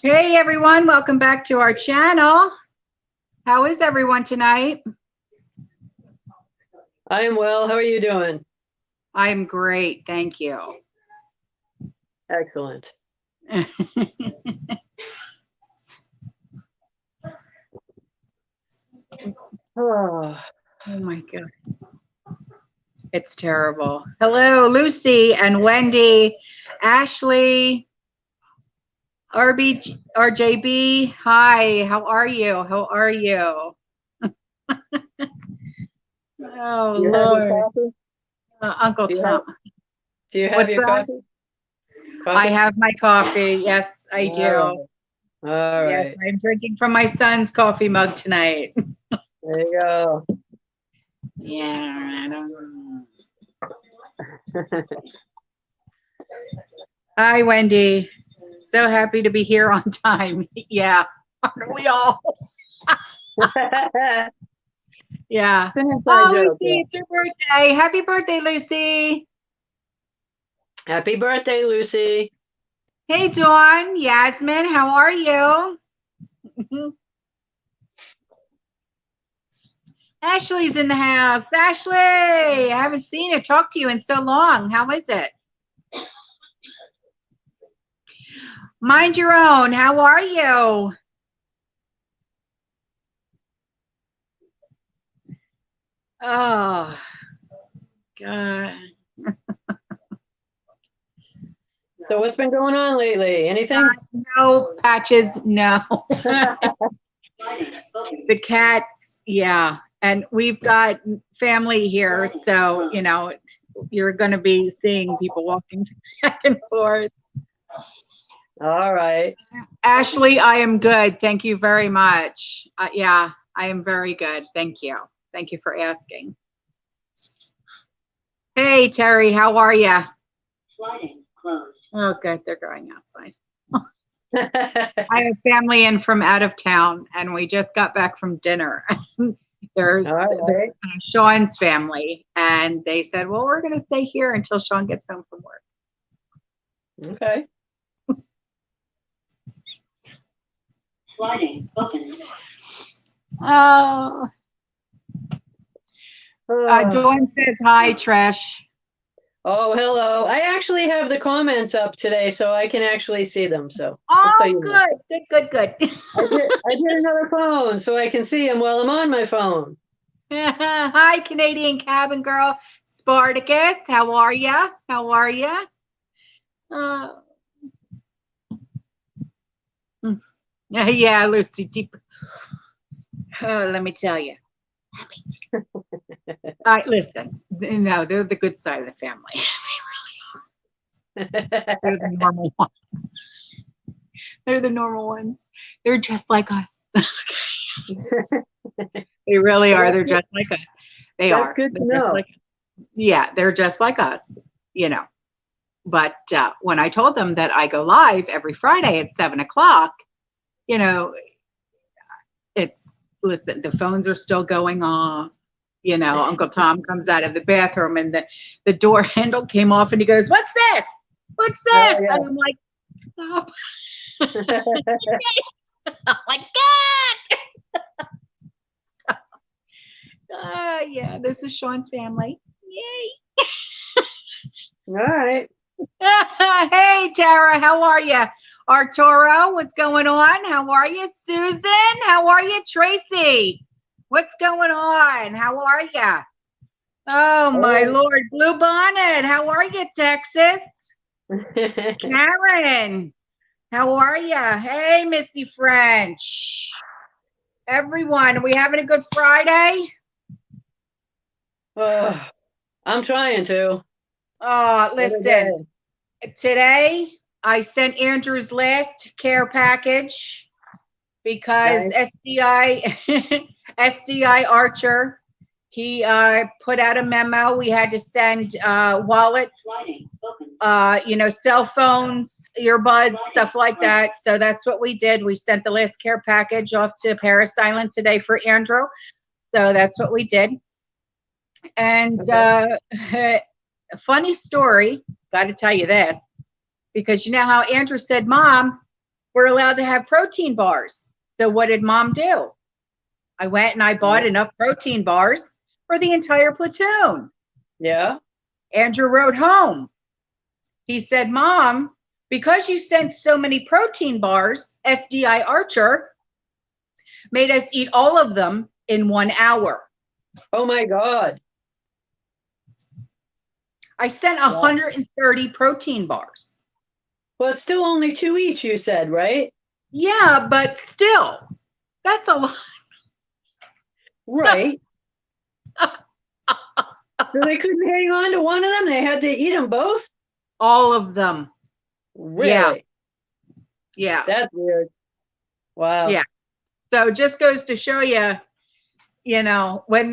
Hey everyone, welcome back to our channel. How is everyone tonight? I am well. How are you doing? I'm great, thank you. Excellent. Oh, Oh my God. It's terrible. Hello, Lucy and Wendy, Ashley, RJB. Hi, how are you? How are you? Oh, do you have your Lord. coffee? Uncle Do you have Tom. do you have What's your that? coffee? I Coffee? have my coffee. Yes, I All do. right. All Yes, right. I'm drinking from my son's coffee mug tonight. There you go. Yeah, I don't. Hi, Wendy. So happy to be here on time. Yeah, aren't we all? Yeah. It's an inside Oh, joke, Lucy, yeah. it's your birthday. Happy birthday, Lucy. Happy birthday, Lucy. Hey, Dawn, Yasmin, how are you? Ashley's in the house. Ashley, I haven't seen you, talked to you in so long. How is it? Mind your own. How are you? Oh, God. So what's been going on lately? Anything? No patches, no. The cats, yeah. And we've got family here, so, you're going to be seeing people walking back and forth. All right. Ashley, I am good. Thank you very much. Yeah, I am very good. Thank you. Thank you for asking. Hey, Terry, how are you? Sliding closed. Oh, good. They're going outside. I have family in from out of town, and we just got back from dinner. There's All right. Sean's family, and they said, well, we're going to stay here until Sean gets home from work. Okay. Sliding open. Oh, Oh. Dawn says hi, Trish. Oh, hello. I actually have the comments up today, so I can actually see them. So just so Oh, you know. good. I did another phone, so I can see them while I'm on my phone. Hi, Canadian cabin girl. Spartacus, how are ya? How are ya? Yeah, Lucy. Deep. Let me tell you. Listen. No, they're the good side of the family. They really are. They're the normal ones. They're the normal ones. They're just like us. They really are. They're just like us. They That's are. good to They're just know. like, yeah, they're just like us. But when I told them that I go live every Friday at 7 o'clock, listen, the phones are still going off. Uncle Tom comes out of the bathroom and the door handle came off and he goes, what's this? What's this? Oh, yeah. And I'm like, oh. Oh my God. Yeah, this is Sean's family. Yay. All right. Hey, Tara, how are you? Arturo, what's going on? How are you? Susan, how are you? Tracy, what's going on? How are you? Oh, my Lord. Blue Bonnet, how are you, Texas? Karen, how are you? Hey, Missy French. Everyone, are we having a good Friday? I'm trying to. Listen, today I sent Andrew's last care package because Nice. SDI Archer, he put out a memo. We had to send wallets, cell phones, earbuds, stuff like that. So that's what we did. We sent the last care package off to Paris Island today for Andrew. So that's what we did. And a funny story, got to tell you this, because you know how Andrew said, Mom, we're allowed to have protein bars. So what did mom do? I went and I bought enough protein bars for the entire platoon. Yeah. Andrew wrote home. He said, Mom, because you sent so many protein bars, SDI Archer made us eat all of them in 1 hour. Oh my God. I sent 130 protein bars. Well, it's still only 2 each, you said, right? Yeah, but still, that's a lot. Right. So they couldn't hang on to one of them? They had to eat them both? All of them. Really? Yeah. That's weird. Wow. Yeah. So it just goes to show you, you know, when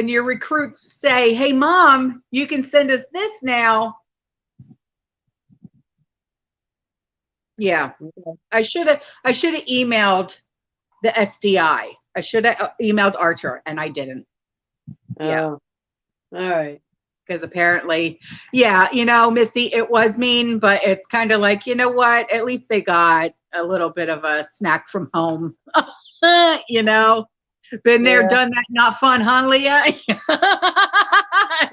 your recruits say, hey, Mom, you can send us this now. Yeah. I should have emailed the SDI. I should have emailed Archer, and I didn't. Yeah. Oh. All right. Because apparently, yeah, you know, Missy, it was mean, but it's kind of like, you know what? At least they got a little bit of a snack from home. You know, been there, done that. Not fun, huh, Leah?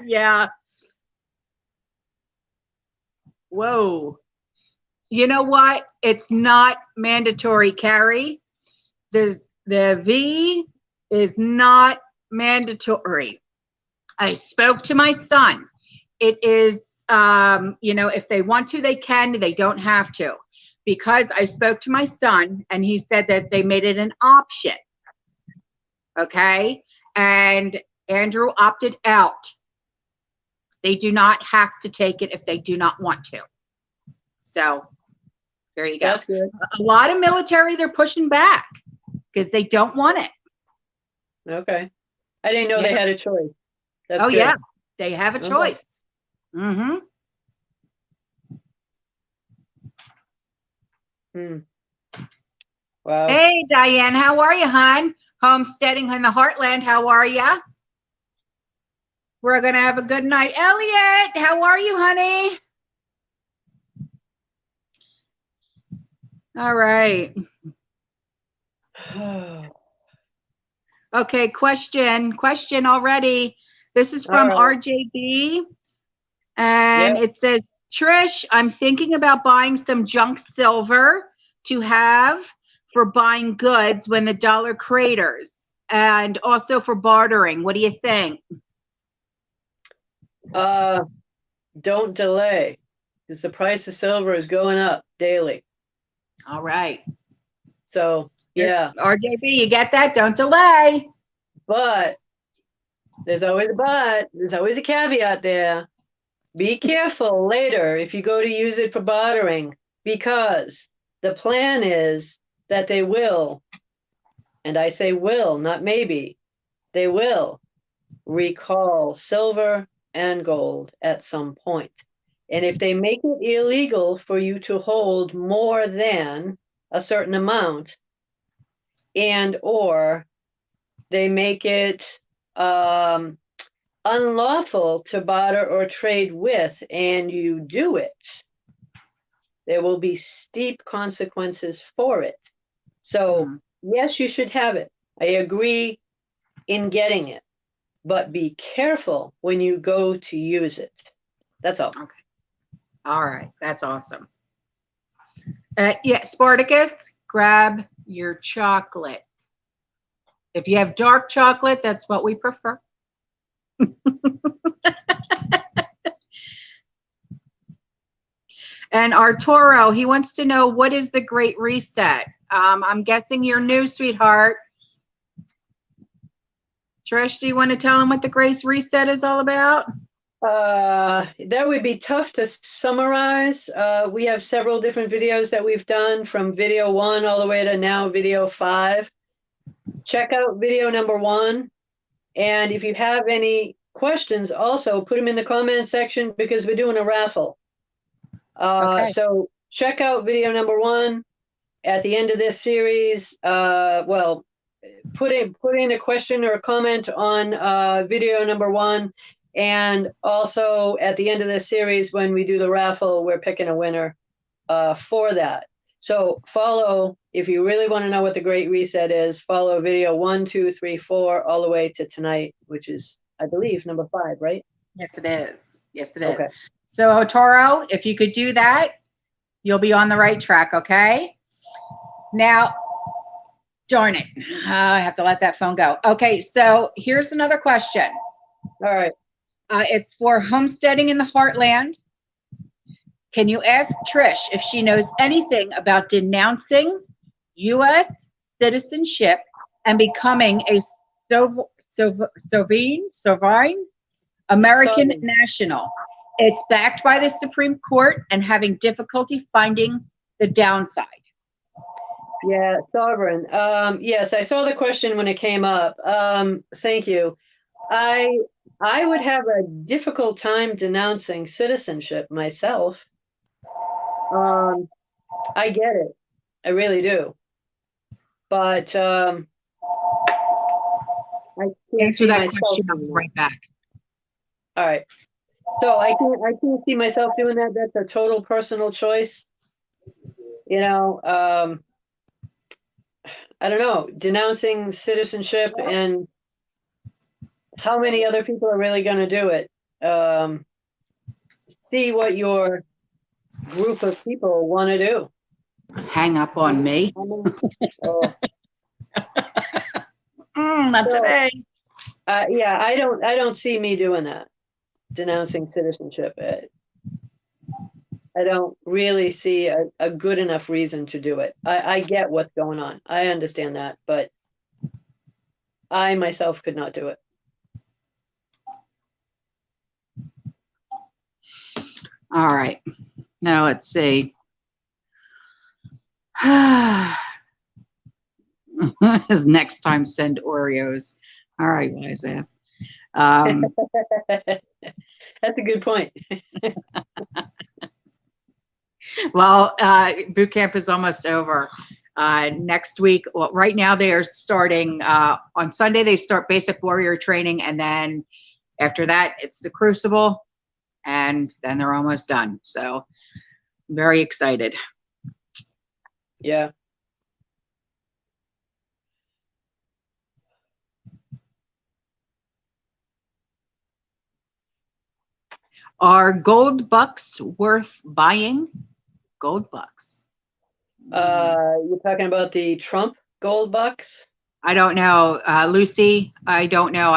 Yeah. Whoa. You know what? It's not mandatory carry. The V is not mandatory. I spoke to my son. It is, you know, if they want to, they can. They don't have to. Because I spoke to my son, and he said that they made it an option. Okay? And Andrew opted out. They do not have to take it if they do not want to. So, there you go. That's good. A lot of military, they're pushing back because they don't want it. Okay. I didn't know they had a choice. That's good. Yeah. They have a choice. Mm-hmm. Wow. Hey, Diane, how are you, hon? Homesteading in the heartland, how are you? We're going to have a good night. Elliot, how are you, honey? All right. Okay, question already. This is from RJB, and it says, Trish, I'm thinking about buying some junk silver to have for buying goods when the dollar craters, and also for bartering. What do you think? Don't delay, because the price of silver is going up daily. All right. So, yeah. RJB, you get that? Don't delay. But there's always a but. There's always a caveat there. Be careful later if you go to use it for bartering, because the plan is that they will, and I say will, not maybe, they will recall silver and gold at some point. And if they make it illegal for you to hold more than a certain amount, and or they make it unlawful to barter or trade with, and you do it, there will be steep consequences for it. So, yes, you should have it. I agree in getting it, but be careful when you go to use it. That's all. Okay. All right. That's awesome. Yeah, Spartacus, grab your chocolate. If you have dark chocolate, that's what we prefer. And Arturo, he wants to know, what is the Great Reset? I'm guessing you're new, sweetheart. Trish, do you want to tell him what the Great Reset is all about? That would be tough to summarize. We have several different videos that we've done, from video 1 all the way to now video 5. Check out video number 1. And if you have any questions, also put them in the comment section, because we're doing a raffle. So check out video number 1. At the end of this series, well, put in a question or a comment on video number 1. And also at the end of this series, when we do the raffle, we're picking a winner for that. So follow, if you really want to know what the Great Reset is, follow video 1, 2, 3, 4, all the way to tonight, which is, I believe, number 5, right? Yes, it is. Yes, it is. Okay. So, Otoro, if you could do that, you'll be on the right track, okay? Now, darn it. I have to let that phone go. Okay, so here's another question. All right. It's for homesteading in the heartland. Can you ask Trish if she knows anything about denouncing U.S. citizenship and becoming a sovereign American Sovereign. national? It's backed by the Supreme Court and having difficulty finding the downside. Yeah, sovereign. Yes, I saw the question when it came up. Thank you. I would have a difficult time denouncing citizenship myself. I get it. I really do. But I can't Answer see that myself question. I'll doing be that. right back. All right. So I can't see myself doing that. That's a total personal choice. You know, I don't know, denouncing citizenship, and how many other people are really going to do it? See what your group of people want to do. Hang up on me. Oh. Not So, today. yeah, I don't see me doing that, denouncing citizenship. I don't really see a good enough reason to do it. I get what's going on. I understand that, but I myself could not do it. All right. Now let's see. Next time, send Oreos. All right, wise ass. That's a good point. Well, boot camp is almost over. Next week, well, right now they are starting on Sunday. They start basic warrior training, and then after that, it's the Crucible, and then they're almost done. So, I'm very excited. Yeah. Are gold bucks worth buying? Gold bucks. You're talking about the Trump gold bucks? I don't know, Lucy. I don't know.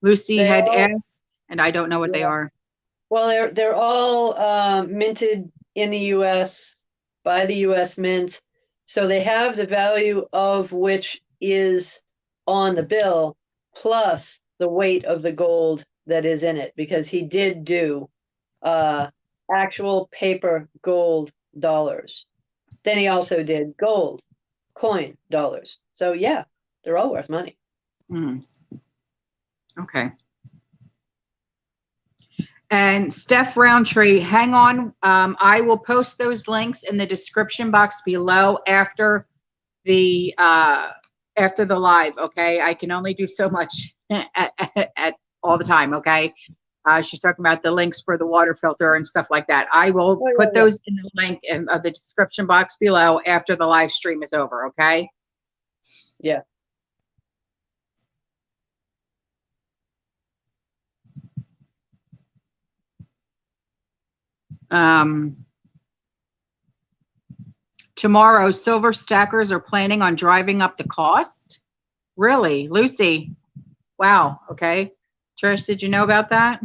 Lucy They had all- asked, and I don't know what they Yeah. are. Well, they're all minted in the U.S. by the U.S. Mint, so they have the value of which is on the bill, plus the weight of the gold that is in it, because he did do actual paper gold dollars. Then he also did gold coin dollars. So yeah, they're all worth money. Okay. And Steph Roundtree, hang on. I will post those links in the description box below after the live. Okay, I can only do so much at all the time. Okay. She's talking about the links for the water filter and stuff like that. I will put those in the link in the description box below after the live stream is over. Okay. Yeah. Tomorrow, silver stackers are planning on driving up the cost. Really, Lucy? Wow. Okay. Trish, did you know about that?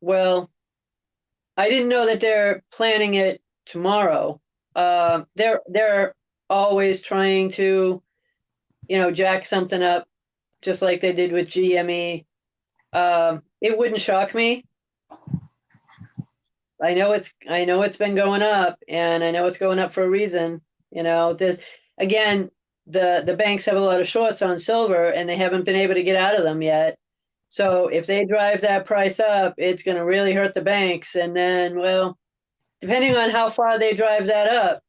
Well, I didn't know that they're planning it tomorrow. They're always trying to, jack something up, just like they did with GME. It wouldn't shock me. I know it's been going up, and I know it's going up for a reason. There's, again, the banks have a lot of shorts on silver, and they haven't been able to get out of them yet. So if they drive that price up, it's going to really hurt the banks. And then, well, depending on how far they drive that up,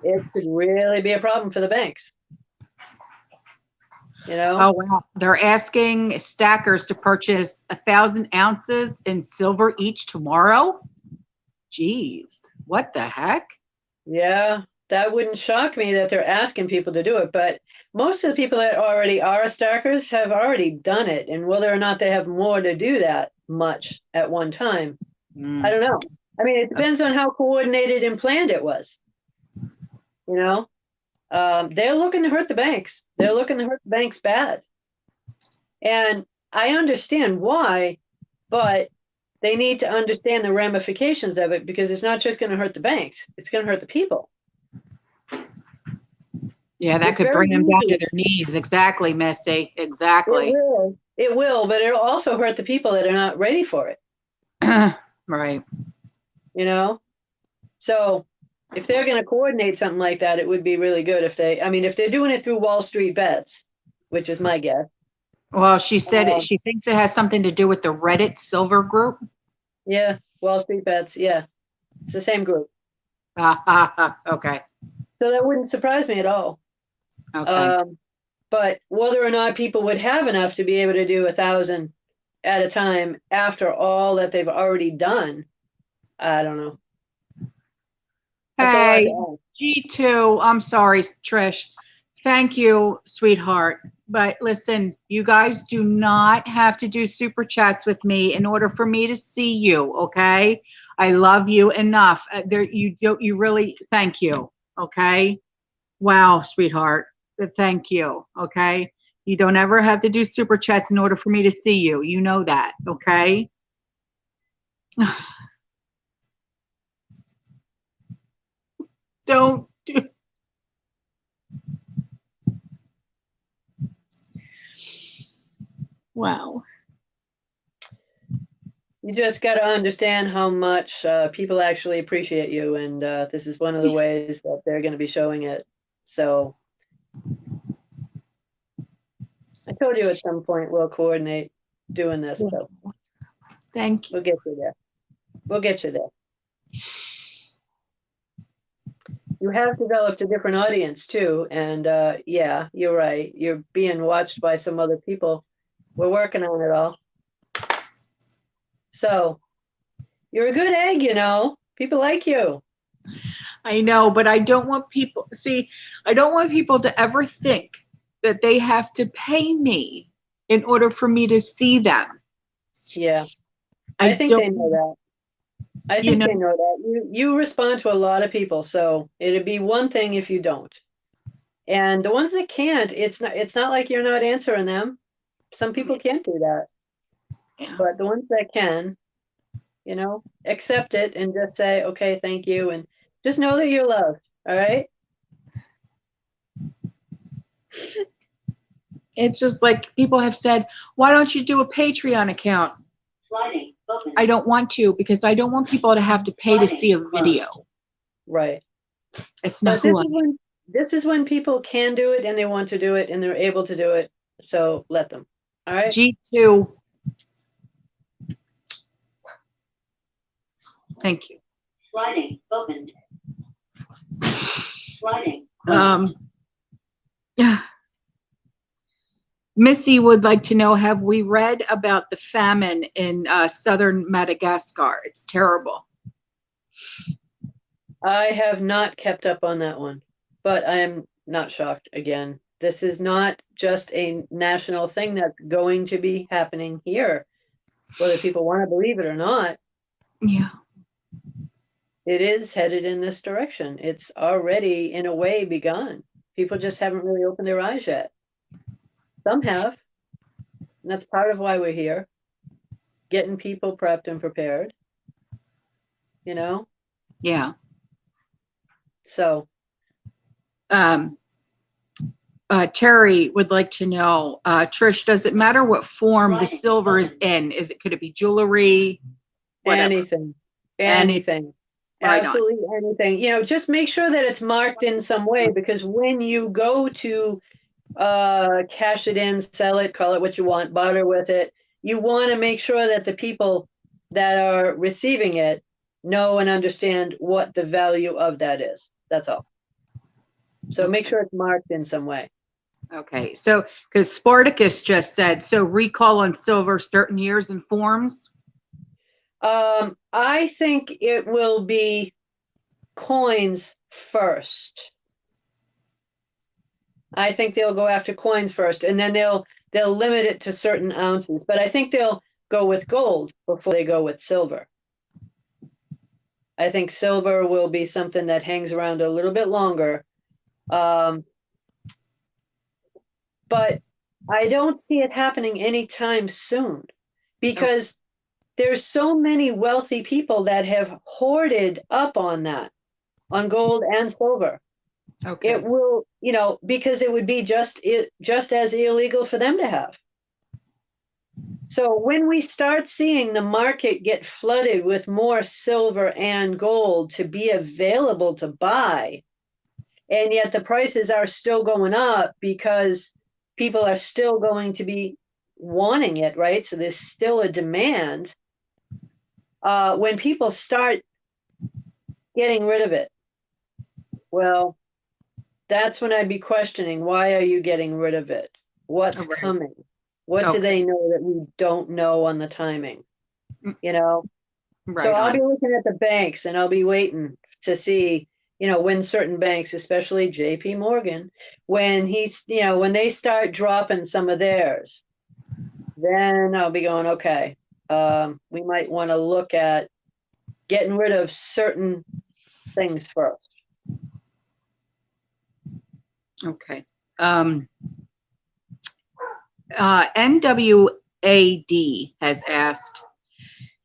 it could really be a problem for the banks. Oh, wow. They're asking stackers to purchase 1,000 ounces in silver each tomorrow. Jeez. What the heck? Yeah, that wouldn't shock me that they're asking people to do it, but most of the people that already are stackers have already done it, and whether or not they have more to do that much at one time, I don't know. I mean, it depends on how coordinated and planned it was. You know, they're looking to hurt the banks. They're looking to hurt the banks bad, and I understand why, but they need to understand the ramifications of it, because it's not just going to hurt the banks; it's going to hurt the people. Yeah, that It's could very bring them down easy. to their knees. Exactly, Missy. Exactly. It will, but it'll also hurt the people that are not ready for it. Right. You know, so if they're going to coordinate something like that, it would be really good if they. I mean, if they're doing it through Wall Street bets, which is my guess. Well, she said she thinks it has something to do with the Reddit Silver group. Yeah, Wall Street bets. Yeah, it's the same group. Okay. So that wouldn't surprise me at all. Okay. But whether or not people would have enough to be able to do 1,000 at a time after all that they've already done, I don't know. That's a lot Hey, to ask. G2. I'm sorry, Trish. Thank you, sweetheart. But listen, you guys do not have to do super chats with me in order for me to see you. Okay. I love you enough. You really, thank you. Okay. Wow, sweetheart. Thank you. Okay. You don't ever have to do super chats in order for me to see you. You know that. Okay. Don't do. Wow. You just got to understand how much people actually appreciate you, and this is one of the ways that they're going to be showing it. So I told you at some point we'll coordinate doing this. So Thank you. we'll get you there. We'll get you there. You have developed a different audience too, and yeah, you're right. You're being watched by some other people. We're working on it all. So you're a good egg, you know. People like you. I know, but I don't want people, see, I don't want people to ever think that they have to pay me in order for me to see them. Yeah, I think they know that. I think they know that. You respond to a lot of people, so it'd be one thing if you don't. And the ones that can't, it's not like you're not answering them. Some people can't do that. Yeah. But the ones that can, you know, accept it and just say, okay, thank you, and just know that you're loved. All right. It's just like people have said, why don't you do a Patreon account? Sliding. Open. I don't want to, because I don't want people to have to pay to see a video. Right. It's not But who I am. this is when people can do it and they want to do it and they're able to do it. So let them. All right. G2. Thank you. Sliding. Opened. Sliding. Yeah. Missy would like to know, have we read about the famine in southern Madagascar? It's terrible. I have not kept up on that one, but I am not shocked again. This is not just a national thing that's going to be happening here, whether people want to believe it or not. Yeah. It is headed in this direction. It's already, in a way, begun. People just haven't really opened their eyes yet. Some have, and that's part of why we're here, getting people prepped and prepared, you know? Yeah. So. Terry would like to know, Trish, does it matter what form the silver is in? Could it be jewelry? Whatever. Anything. Right Absolutely anything. You know, just make sure that it's marked in some way, because when you go to cash it in, sell it, call it what you want, barter with it, you want to make sure that the people that are receiving it know and understand what the value of that is. That's all. So make sure it's marked in some way. Okay, so because Spartacus just said, so recall on silver certain years and forms. I think it will be coins first. I think they'll go after coins first, and then they'll limit it to certain ounces. But I think they'll go with gold before they go with silver. I think silver will be something that hangs around a little bit longer. But I don't see it happening anytime soon, because there's so many wealthy people that have hoarded up on that, on gold and silver. Okay. It will, because it would be just as illegal for them to have. So when we start seeing the market get flooded with more silver and gold to be available to buy, and yet the prices are still going up because people are still going to be wanting it, right? So there's still a demand. When people start getting rid of it, well, that's when I'd be questioning, why are you getting rid of it? What's coming? What do they know that we don't know on the timing? Right. So I'll be looking at the banks, and I'll be waiting to see, when certain banks, especially JP Morgan, when they start dropping some of theirs, then I'll be going, okay, we might want to look at getting rid of certain things first. Okay. NWAD has asked,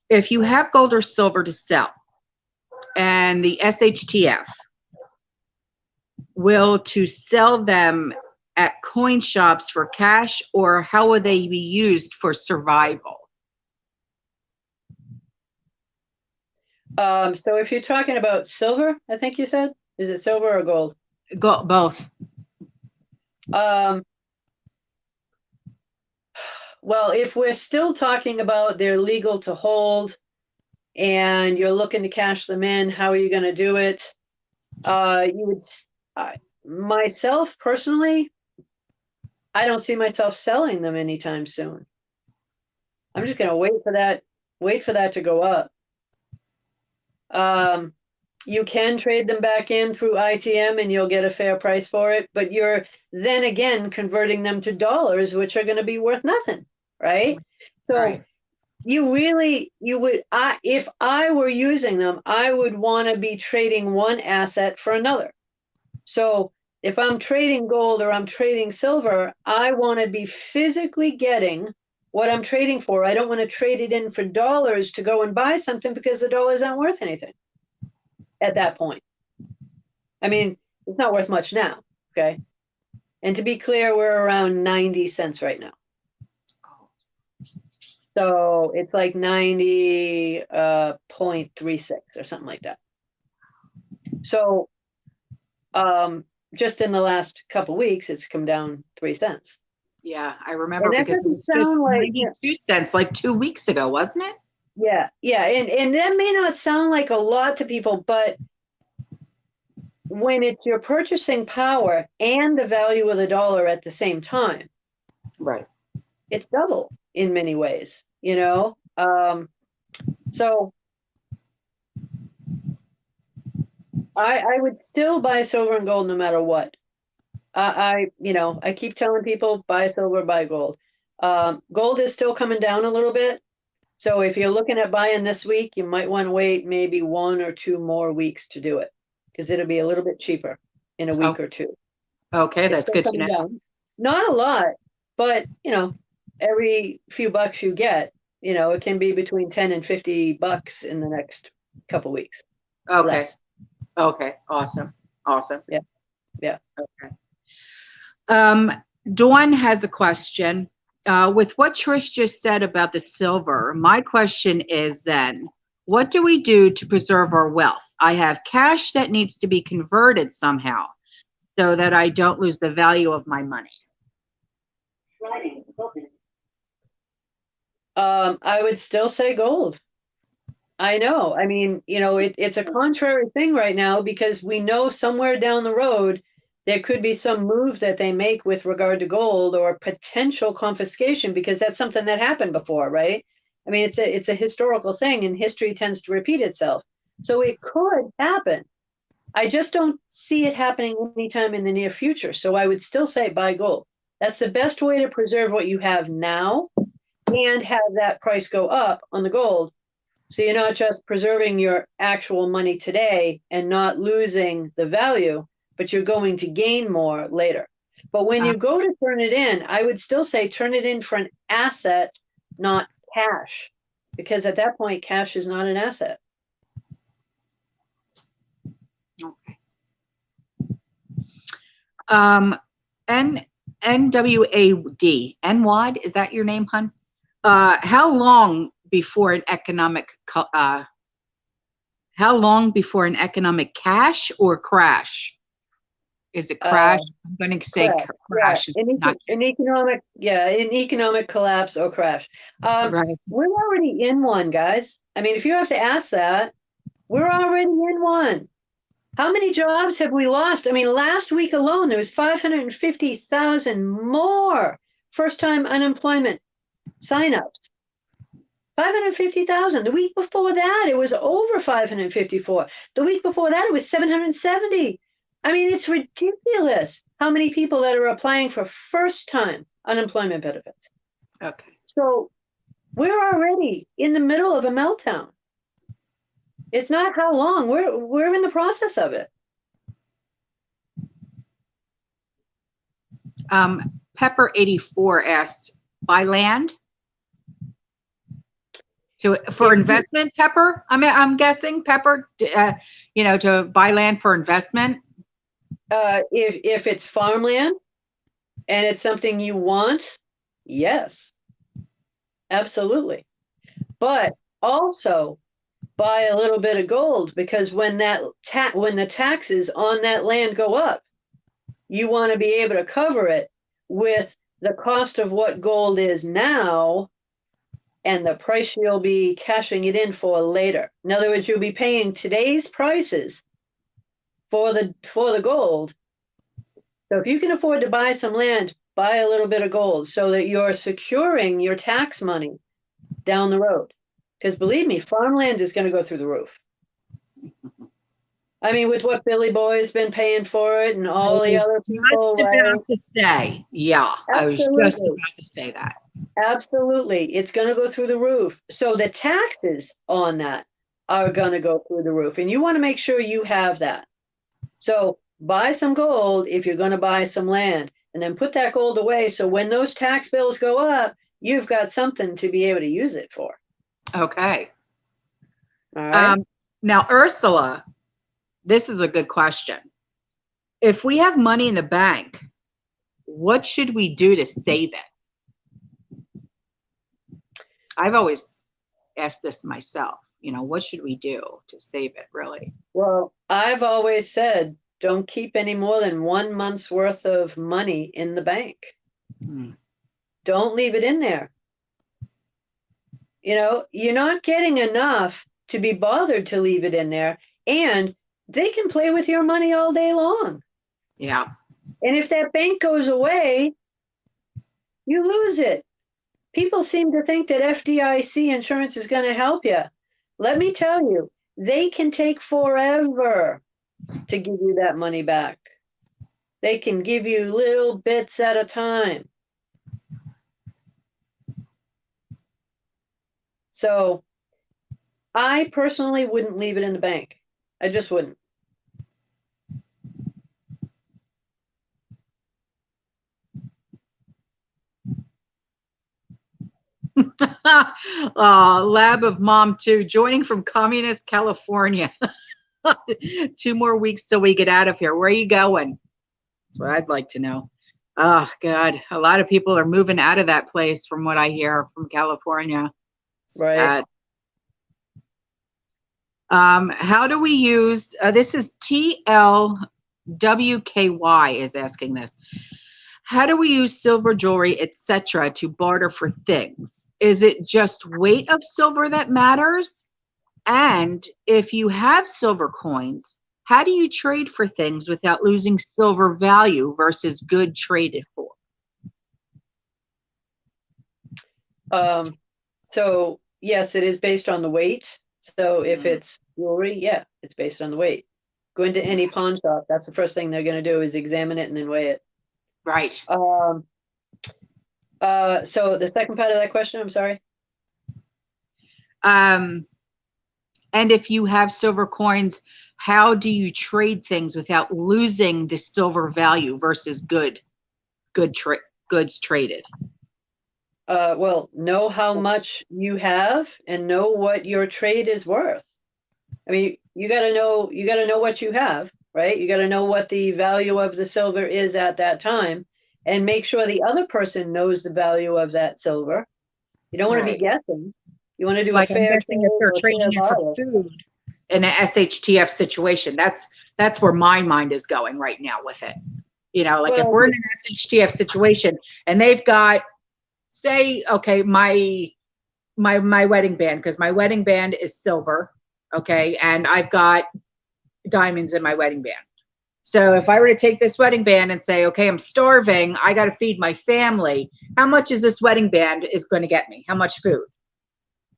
if you have gold or silver to sell and the SHTF will to sell them at coin shops for cash, or how will they be used for survival? So if you're talking about silver, I think you said, is it silver or gold? Both. Well, if we're still talking about they're legal to hold and you're looking to cash them in, how are you going to do it? Myself personally, I don't see myself selling them anytime soon. I'm just going to wait for that to go up. You can trade them back in through ITM and you'll get a fair price for it, but you're then again converting them to dollars, which are going to be worth nothing, right? So Right. if I were using them, I would want to be trading one asset for another. So if I'm trading gold or I'm trading silver, I want to be physically getting what I'm trading for. I don't want to trade it in for dollars to go and buy something because the dollars aren't worth anything at that point. I mean, it's not worth much now, okay? And to be clear, we're around 90 cents right now. So it's like 90.36 or something like that. So just in the last couple weeks, it's come down 3 cents. Yeah, I remember, And that because it was doesn't just sound like 92 cents like 2 weeks ago, wasn't it? Yeah, and that may not sound like a lot to people, but when it's your purchasing power and the value of the dollar at the same time, Right. it's double in many ways, so I would still buy silver and gold no matter what. I keep telling people, buy silver, buy gold. Gold is still coming down a little bit. So if you're looking at buying this week, you might want to wait maybe 1 or 2 more weeks to do it, because it'll be a little bit cheaper in a week or two. Okay, It's that's still good to coming know. down. Not a lot, but every few bucks you get, it can be between 10 and 50 bucks in the next couple weeks. Okay. Less. Okay. Awesome. Yeah. Okay. Dawn has a question. With what Trish just said about the silver, my question is then, what do we do to preserve our wealth? I have cash that needs to be converted somehow so that I don't lose the value of my money. Sliding open. I would still say gold. I know. I mean, it's a contrary thing right now, because we know somewhere down the road there could be some move that they make with regard to gold, or potential confiscation, because that's something that happened before, right? I mean, it's a historical thing, and history tends to repeat itself. So it could happen. I just don't see it happening anytime in the near future. So I would still say buy gold. That's the best way to preserve what you have now and have that price go up on the gold. So you're not just preserving your actual money today and not losing the value, but you're going to gain more later. But when you go to turn it in, I would still say turn it in for an asset, not cash, because at that point, cash is not an asset. Okay. NWAD, NWAD, is that your name, hun? How long before an economic cash or crash? Is it crash? I'm going to say crash. Is not An economic collapse or crash. right. We're already in one, guys. I mean, if you have to ask that, we're already in one. How many jobs have we lost? I mean, last week alone, there was 550,000 more first-time unemployment signups. 550,000. The week before that, it was over 554. The week before that, it was 770. I mean, it's ridiculous how many people that are applying for first-time unemployment benefits. Okay. So we're already in the middle of a meltdown. It's not how long. We're in the process of it. Pepper 84 asked, buy land for investment. Pepper, I'm guessing Pepper, to buy land for investment. If it's farmland and it's something you want, yes, absolutely. But also buy a little bit of gold, because when the taxes on that land go up, you want to be able to cover it with the cost of what gold is now and the price you'll be cashing it in for later. In other words, you'll be paying today's prices for the gold. So if you can afford to buy some land, buy a little bit of gold so that you're securing your tax money down the road. Because believe me, farmland is going to go through the roof. I mean, with what Billy Boy's been paying for it and all the other people. Just about to say, yeah, Absolutely. I was just about to say that. Absolutely. It's going to go through the roof. So the taxes on that are going to go through the roof. And you want to make sure you have that. So buy some gold if you're going to buy some land, and then put that gold away. So when those tax bills go up, you've got something to be able to use it for. Okay. All right. Now, Ursula, this is a good question. If we have money in the bank, what should we do to save it? I've always asked this myself. What should we do to save it, really? Well, I've always said, don't keep any more than 1 month's worth of money in the bank. Don't leave it in there. You're not getting enough to be bothered to leave it in there, and they can play with your money all day long. Yeah. And if that bank goes away, you lose it. People seem to think that FDIC insurance is going to help you. Let me tell you, they can take forever to give you that money back. They can give you little bits at a time. So I personally wouldn't leave it in the bank. I just wouldn't. Lab of Mom 2, joining from communist California. 2 more weeks till we get out of here. Where are you going? That's what I'd like to know. Oh, God. A lot of people are moving out of that place from what I hear from California. Right. How do we use, this is TLWKY is asking this. How do we use silver, jewelry, etc. to barter for things? Is it just weight of silver that matters? And if you have silver coins, how do you trade for things without losing silver value versus good traded for? So yes, it is based on the weight. So if it's jewelry, yeah, it's based on the weight. go into any pawn shop, that's the first thing they're going to do is examine it and then weigh it. Right. So the second part of that question, I'm sorry. And if you have silver coins, how do you trade things without losing the silver value versus goods traded? Well, know how much you have and know what your trade is worth. I mean, you got to know what you have, right? You got to know what the value of the silver is at that time and make sure the other person knows the value of that silver. You don't want to be guessing. You want to do Like, a I'm fair guessing trade if they're or trading fair it for barter. food in an SHTF situation, that's where my mind is going right now with it. You know, like if Well, we're in an SHTF situation and they've got, say, okay, my wedding band, because my wedding band is silver, okay, and I've got diamonds in my wedding band. So if I were to take this wedding band and say, okay, I'm starving, I got to feed my family, how much is this wedding band is going to get me? How much food?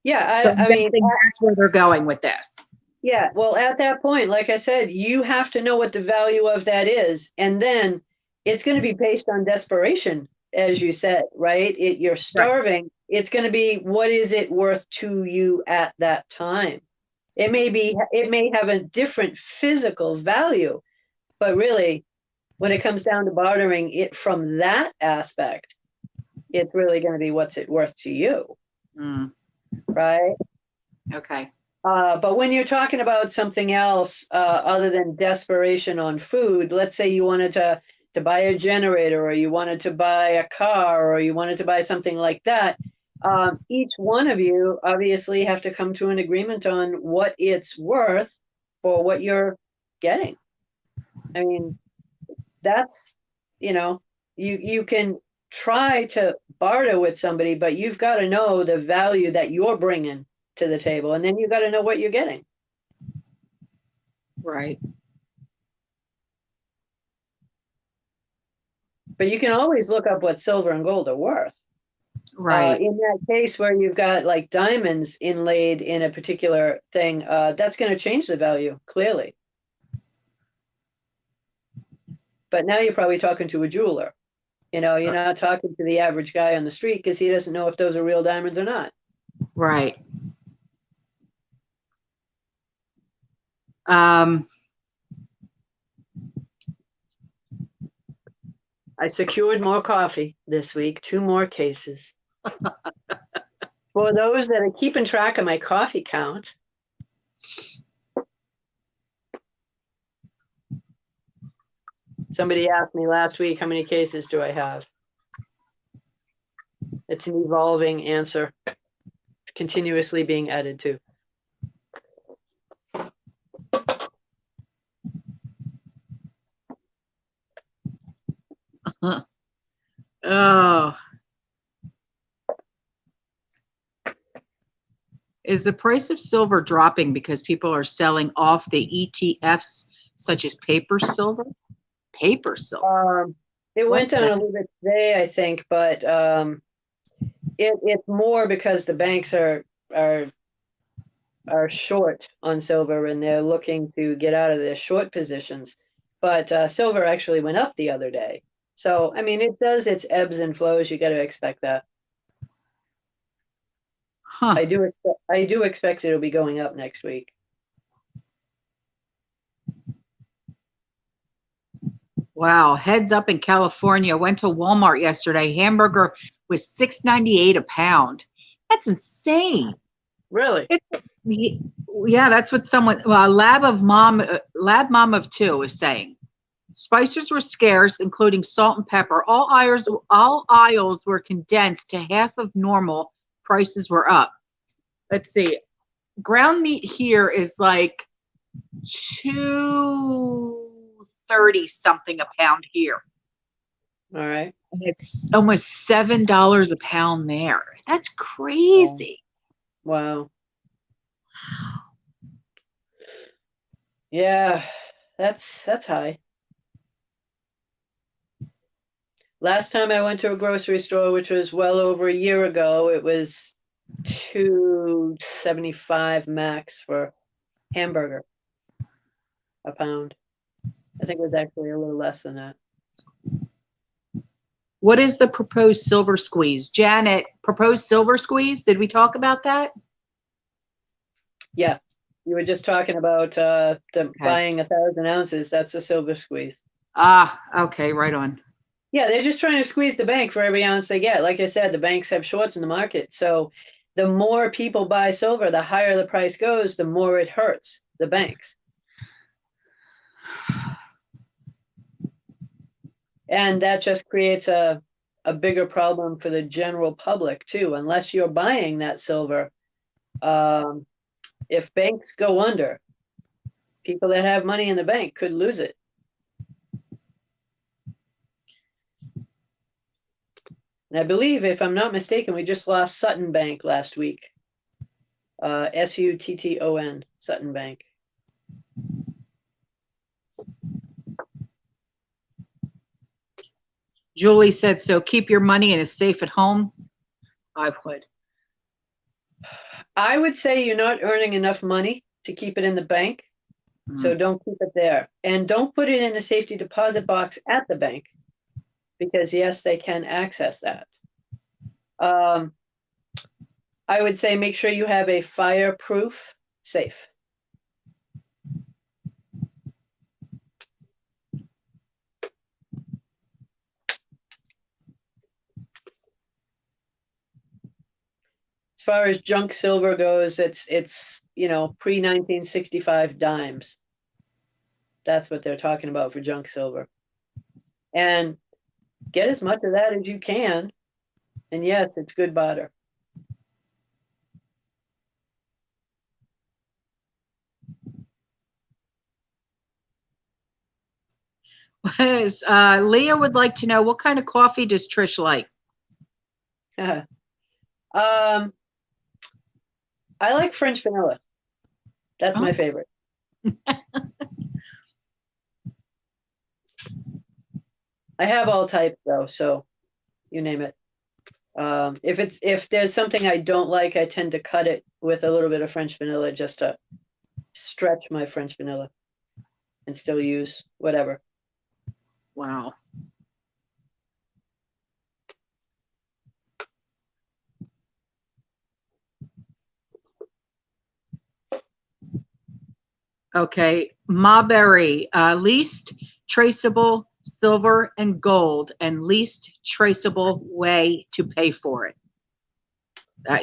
yeah, So I'm I mean, guessing that's where they're going with this. yeah, well, at that point, like I said, you have to know what the value of that is. And then it's going to be based on desperation, as you said, right? You're starving. It's going to be, what is it worth to you at that time? It may have a different physical value, but really, when it comes down to bartering it from that aspect, it's really going to be what's it worth to you, right? Okay. But when you're talking about something else other than desperation on food, let's say you wanted to buy a generator, or you wanted to buy a car, or you wanted to buy something like that, each one of you obviously have to come to an agreement on what it's worth for what you're getting. I mean, that's, you can try to barter with somebody, but you've got to know the value that you're bringing to the table, and then you got to know what you're getting. Right. But you can always look up what silver and gold are worth. Right. In that case where you've got like diamonds inlaid in a particular thing, that's going to change the value, clearly. But now you're probably talking to a jeweler. You're not talking to the average guy on the street, because he doesn't know if those are real diamonds or not. Right. I secured more coffee this week, 2 more cases. For those that are keeping track of my coffee count, somebody asked me last week, how many cases do I have? It's an evolving answer, continuously being added to. Oh. Is the price of silver dropping because people are selling off the ETFs such as paper silver? Paper silver. It What's went down that? a little bit today, I think, but it's more because the banks are short on silver, and they're looking to get out of their short positions. But silver actually went up the other day. So, I mean, it does its ebbs and flows. You got to expect that. Huh. I do expect it'll be going up next week. Wow. Heads up in California. Went to Walmart yesterday. Hamburger was $6.98 a pound. That's insane. Really? Yeah, that's what someone, well, Lab Mom of 2 is saying. Spices were scarce, including salt and pepper. All aisles were condensed to half of normal. Prices were up. Let's see. Ground meat here is like $2.30 something a pound here. All right. And it's almost $7 a pound there. That's crazy. Wow. Yeah, that's high. Last time I went to a grocery store, which was well over a year ago, it was $2.75 max for hamburger. a pound. I think it was actually a little less than that. What is the proposed silver squeeze? Janet, proposed silver squeeze? Did we talk about that? Yeah, you were just talking about buying 1,000 ounces. That's the silver squeeze. Ah, okay, right on. Yeah, they're just trying to squeeze the bank for every ounce they get. Like I said, the banks have shorts in the market. So the more people buy silver, the higher the price goes, the more it hurts the banks. And that just creates a bigger problem for the general public too, unless you're buying that silver. If banks go under, people that have money in the bank could lose it. And I believe, if I'm not mistaken, we just lost Sutton Bank last week. Sutton, Sutton Bank. Julie said, so keep your money in a safe at home. I would. I would say you're not earning enough money to keep it in the bank. So don't keep it there. And don't put it in a safety deposit box at the bank, because yes, they can access that. I would say make sure you have a fireproof safe. As far as junk silver goes, it's pre-1965 dimes. That's what they're talking about for junk silver. And get as much of that as you can. And yes, it's good barter. Leah would like to know, what kind of coffee does Trish like? I like French vanilla. That's my favorite. I have all types though, so you name it. If there's something I don't like, I tend to cut it with a little bit of French vanilla just to stretch my French vanilla and still use whatever. Wow. Okay, Marbury, least traceable silver and gold, and least traceable way to pay for it.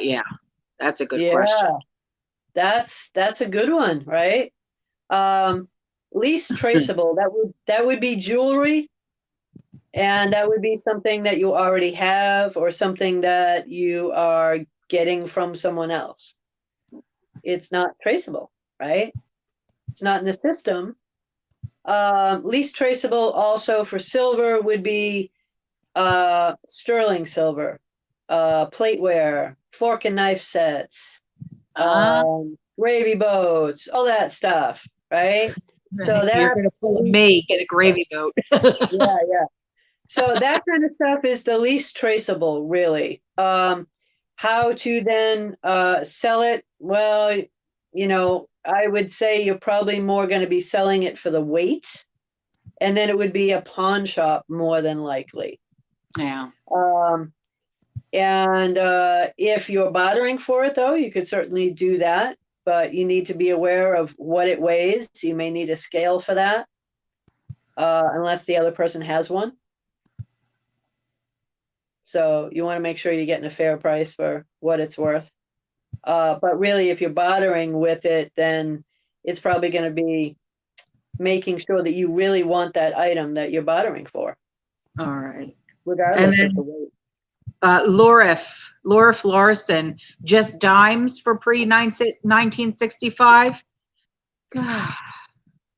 Yeah, that's a good question. That's a good one, right? Least traceable, that would be jewelry, and that would be something that you already have or something that you are getting from someone else. It's not traceable, right? It's not in the system. Least traceable also for silver would be sterling silver, plateware, fork and knife sets, gravy boats, all that stuff, right? So you're gonna pull me, get a gravy boat. yeah. So that kind of stuff is the least traceable, really. How to then sell it? Well, I would say you're probably more going to be selling it for the weight, and then it would be a pawn shop more than likely. Yeah. And if you're bartering for it, though, you could certainly do that, but you need to be aware of what it weighs. You may need a scale for that, unless the other person has one. So you want to make sure you're getting a fair price for what it's worth. But really, if you're bartering with it, then it's probably going to be making sure that you really want that item that you're bartering for. All right. Regardless of the weight. Laura Florison, just dimes for pre-1965?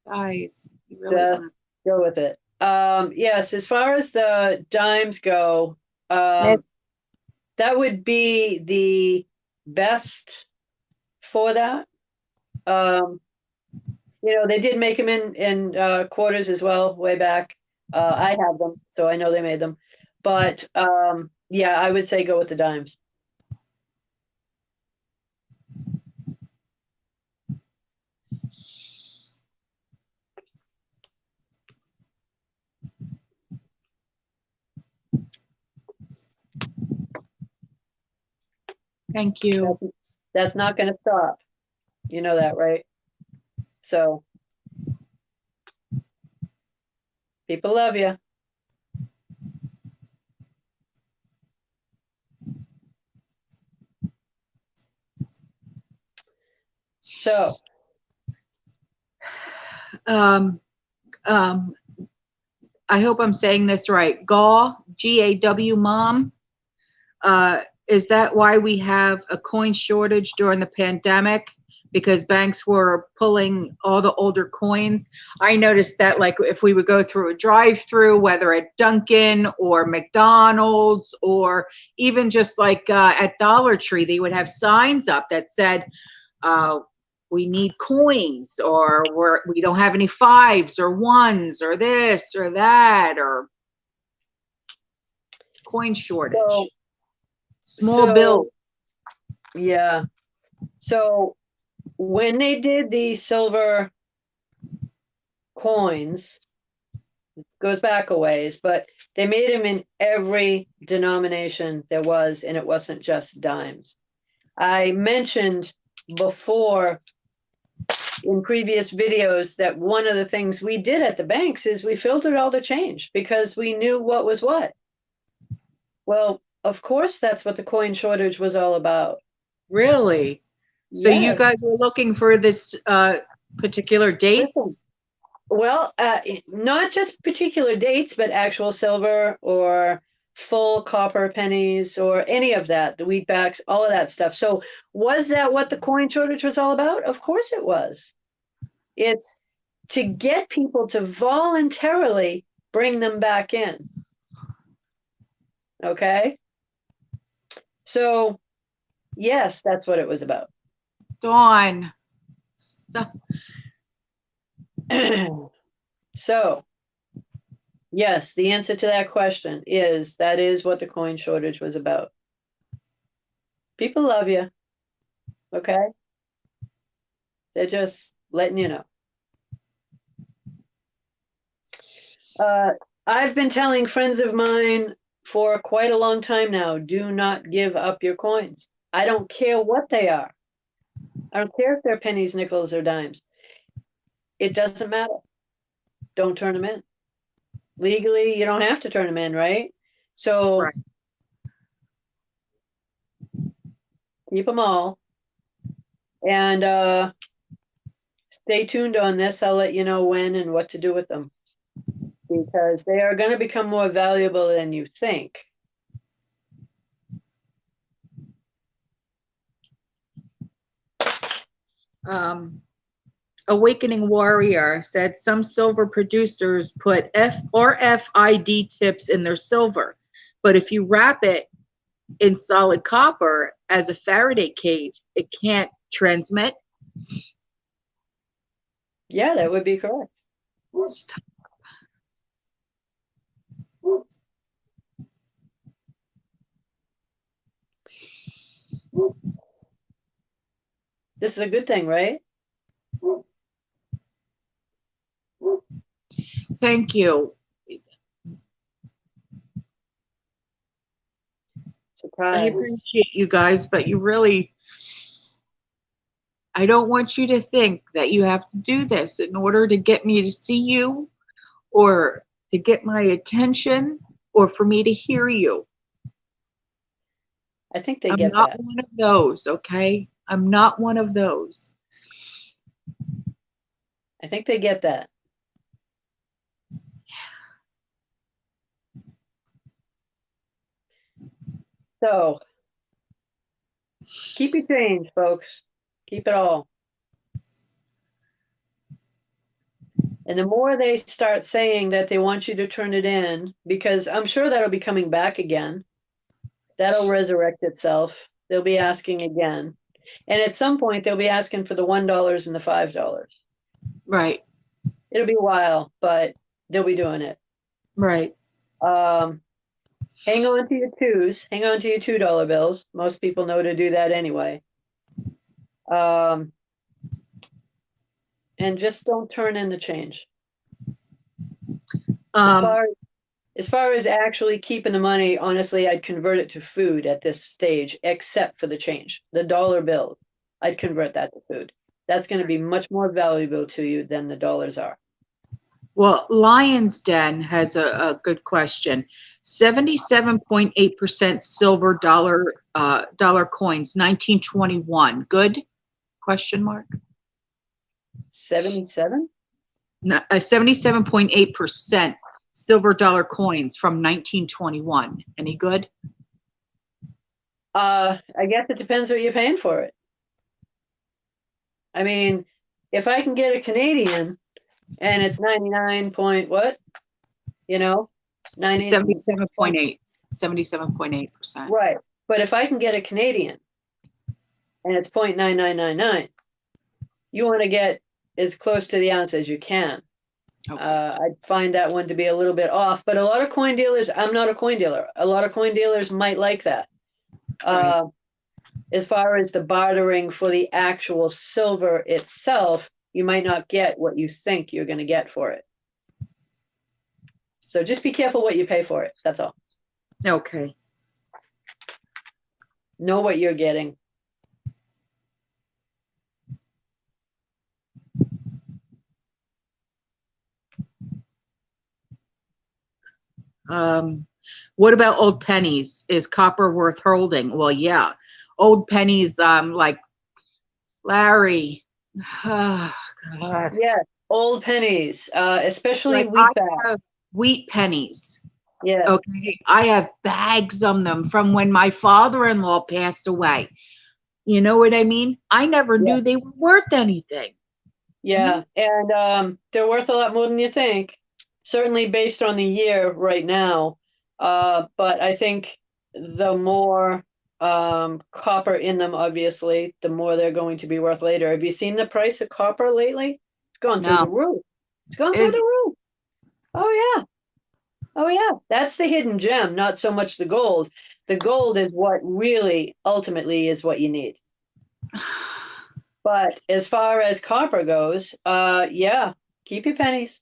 Guys, you really just go with it. Yes, as far as the dimes go, that would be the best for that. They did make them in quarters as well way back. I have them, so I know they made them. But yeah, I would say go with the dimes. Thank you. That's not going to stop. You know that, right? So people love you. So, Um, I hope I'm saying this right. GAW, G-A-W, Mom. Is that why we have a coin shortage during the pandemic? Because banks were pulling all the older coins. I noticed that, like, if we would go through a drive-through, whether at Dunkin' or McDonald's, or even just like at Dollar Tree, they would have signs up that said, we need coins, or we don't have any fives or ones or this or that, or coin shortage. Small bill. Yeah. So when they did the silver coins, it goes back a ways, but they made them in every denomination there was, and it wasn't just dimes. I mentioned before in previous videos that one of the things we did at the banks is we filtered all the change because we knew what was what. Well, of course, that's what the coin shortage was all about. Really? So you Yes. guys were looking for this particular dates? Listen, well, not just particular dates, but actual silver or full copper pennies or any of that, the wheatbacks, all of that stuff. So was that what the coin shortage was all about? Of course it was. It's to get people to voluntarily bring them back in. Okay? So, yes, that's what it was about. Dawn. Stop. So, yes, the answer to that question is that is what the coin shortage was about. People love you. Okay? They're just letting you know. I've been telling friends of mine for quite a long time now, do not give up your coins. I don't care what they are. I don't care if they're pennies, nickels, or dimes. It doesn't matter. Don't turn them in. Legally, you don't have to turn them in, right? So Right. keep them all. And stay tuned on this. I'll let you know when and what to do with them, because they are going to become more valuable than you think. Awakening Warrior said some silver producers put RFID chips in their silver, but if you wrap it in solid copper as a Faraday cage, it can't transmit. Yeah, that would be correct. This is a good thing, right? Thank you. Surprise. I appreciate you guys, but you really, I don't want you to think that you have to do this in order to get me to see you, or to get my attention, or for me to hear you. I think they I'm get not that. one of those, okay? I'm not one of those. I think they get that. So keep your change, folks. Keep it all. And the more they start saying that they want you to turn it in, because I'm sure that'll be coming back again. That'll resurrect itself. They'll be asking again. And at some point, they'll be asking for the $1 and the $5. Right, It'll be a while, but they'll be doing it. right. Hang on to your twos. Hang on to your $2 bills. Most people know to do that anyway. And just don't turn in the change. As As far as actually keeping the money, honestly, I'd convert it to food at this stage, except for the change. The dollar bill, I'd convert that to food. That's going to be much more valuable to you than the dollars are. Well, Lion's Den has a good question. 77.8% silver dollar coins, 1921. Good? Question mark. 77? 77.8% silver dollar coins from 1921. Any good? I guess it depends what you're paying for it. I mean, if I can get a Canadian and it's 99 point what? You know, 90, 77.8. 77.8%. right. But if I can get a Canadian and it's 0.9999, you want to get as close to the ounce as you can. Okay. I'd find that one to be a little bit off, but a lot of coin dealers, I'm not a coin dealer. A lot of coin dealers might like that. Right. As far as the bartering for the actual silver itself, you might not get what you think you're going to get for it. So just be careful what you pay for it. That's all. Okay. Know what you're getting. What about old pennies? Is copper worth holding? Well, yeah. Old pennies, like Larry. Oh, God. Yeah, old pennies, especially Like wheat I bags. have wheat pennies. Yeah, Okay. I have bags of them from when my father-in-law passed away. You know what I mean? I never yeah, knew they were worth anything. yeah. And they're worth a lot more than you think. Certainly based on the year right now. But I think the more copper in them, obviously, the more they're going to be worth later. Have you seen the price of copper lately? It's gone through No. the roof. It's gone through Is the roof. Oh yeah. Oh yeah. That's the hidden gem, not so much the gold. The gold is what really ultimately is what you need. But as far as copper goes, yeah, keep your pennies.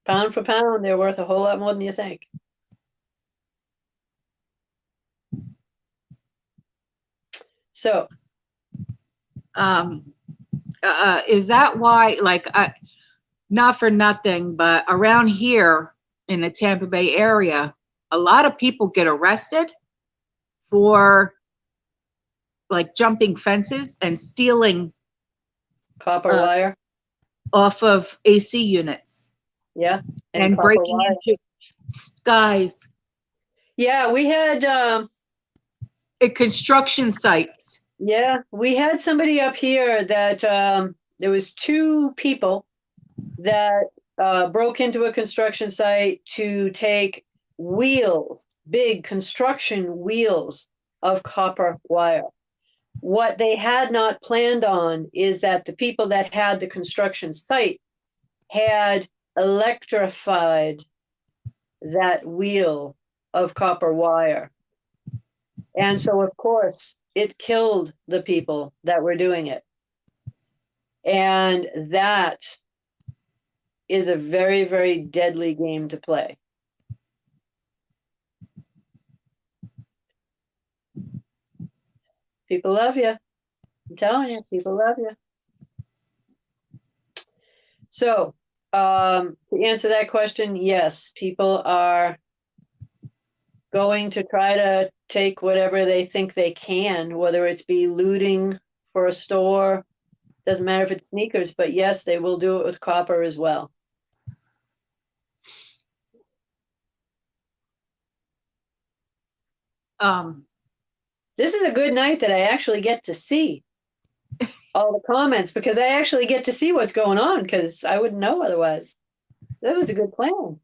Pound for pound, they're worth a whole lot more than you think. So, is that why, like, not for nothing, but around here in the Tampa Bay area, a lot of people get arrested for like jumping fences and stealing copper wire, off of AC units yeah, and and copper breaking wire. into skies Yeah, we had at construction sites. yeah, we had somebody up here that there was two people that broke into a construction site to take wheels, big construction wheels of copper wire. What they had not planned on is that the people that had the construction site had electrified that wheel of copper wire. And so, of course, it killed the people that were doing it. And that is a very, very deadly game to play. People love you. I'm telling you, people love you. So, to answer that question, yes, people are going to try to take whatever they think they can, whether it's be looting for a store, doesn't matter if it's sneakers, but yes, they will do it with copper as well. This is a good night that I actually get to see all the comments because I actually get to see what's going on because I wouldn't know otherwise. That was a good plan.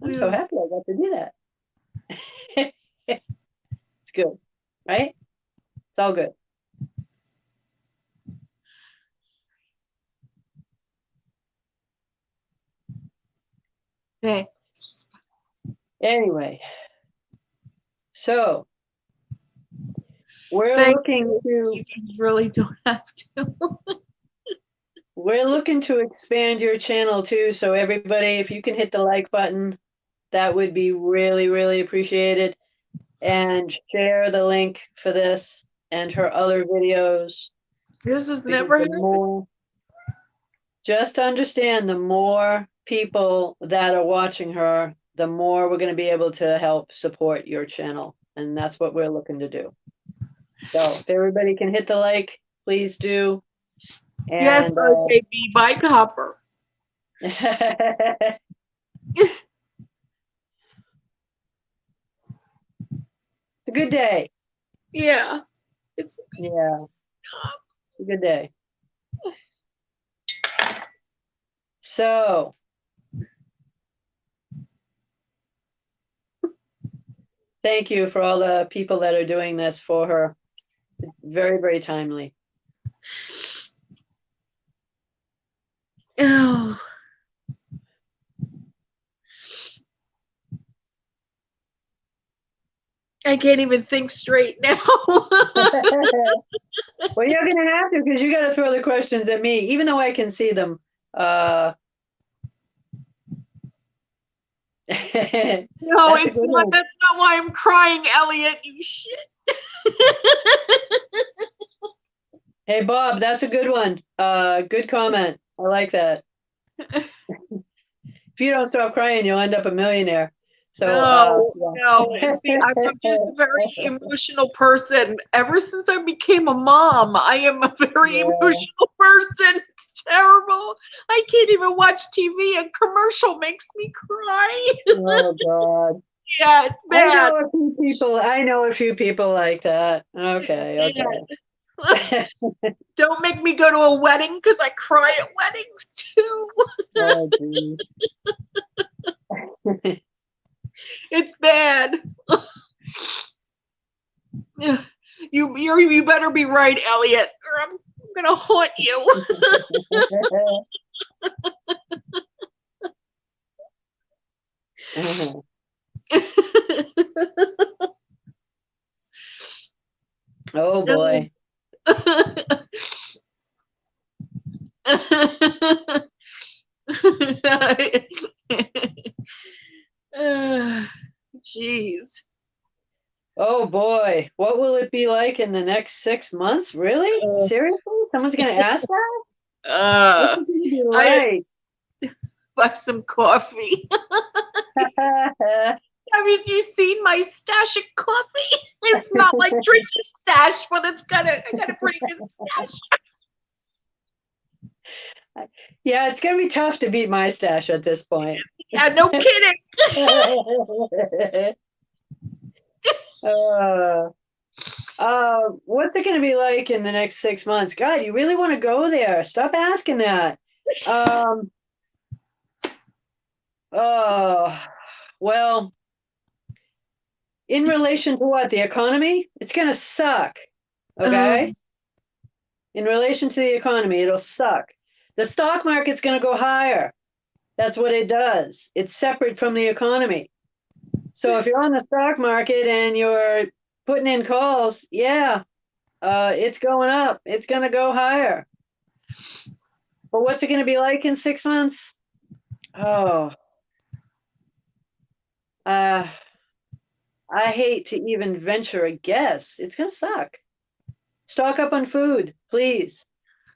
I'm so happy I got to do that. It's good, right? It's all good. Anyway, so we're looking to. You really don't have to. we're looking to expand your channel too. So everybody, if you can hit the like button, that would be really, really appreciated. And share the link for this and her other videos. This has Because never the happened. more, just understand, the more people that are watching her, the more we're going to be able to help support your channel. And that's what we're looking to do. So if everybody can hit the like, please do. Yes, And RJB Bike Hopper. it's a good day. Yeah. It's Yeah, it's a good day. So thank you for all the people that are doing this for her. Very, very timely. oh. I can't even think straight now. Well, you're going to have to, because you got to throw the questions at me, even though I can see them. No, That's a it's good not. one. That's not why I'm crying, Elliot. You shit. Hey, Bob, that's a good one. Good comment. I like that. If you don't stop crying, you'll end up a millionaire. So, No, yeah. no. See, I'm just a very emotional person. Ever since I became a mom, I am a very Yeah. emotional person. It's terrible. I can't even watch TV. A commercial makes me cry. Oh, God. Yeah, it's I bad. know a few people like that. Okay, It's okay. bad. Don't make me go to a wedding because I cry at weddings too. Oh, geez. It's bad. You better be right, Elliot, or I'm gonna haunt you. Oh, boy. Jeez. Oh, boy. What will it be like in the next 6 months? Really? Seriously? Someone's going to ask that? What's it going to be I like? buy some coffee. Have you seen my stash of coffee? It's not like Trish's stash, but I got a pretty good stash. Yeah, it's going to be tough to beat my stash at this point. Yeah, no kidding. What's it going to be like in the next 6 months? God, you really want to go there? Stop asking that. Well, in relation to what? The economy? It's going to suck. Okay? In relation to the economy, it'll suck. The stock market's going to go higher. That's what it does. It's separate from the economy. So if you're on the stock market and you're putting in calls, yeah, it's going up. It's going to go higher. But what's it going to be like in 6 months? Oh, I hate to even venture a guess. It's going to suck. Stock up on food, please.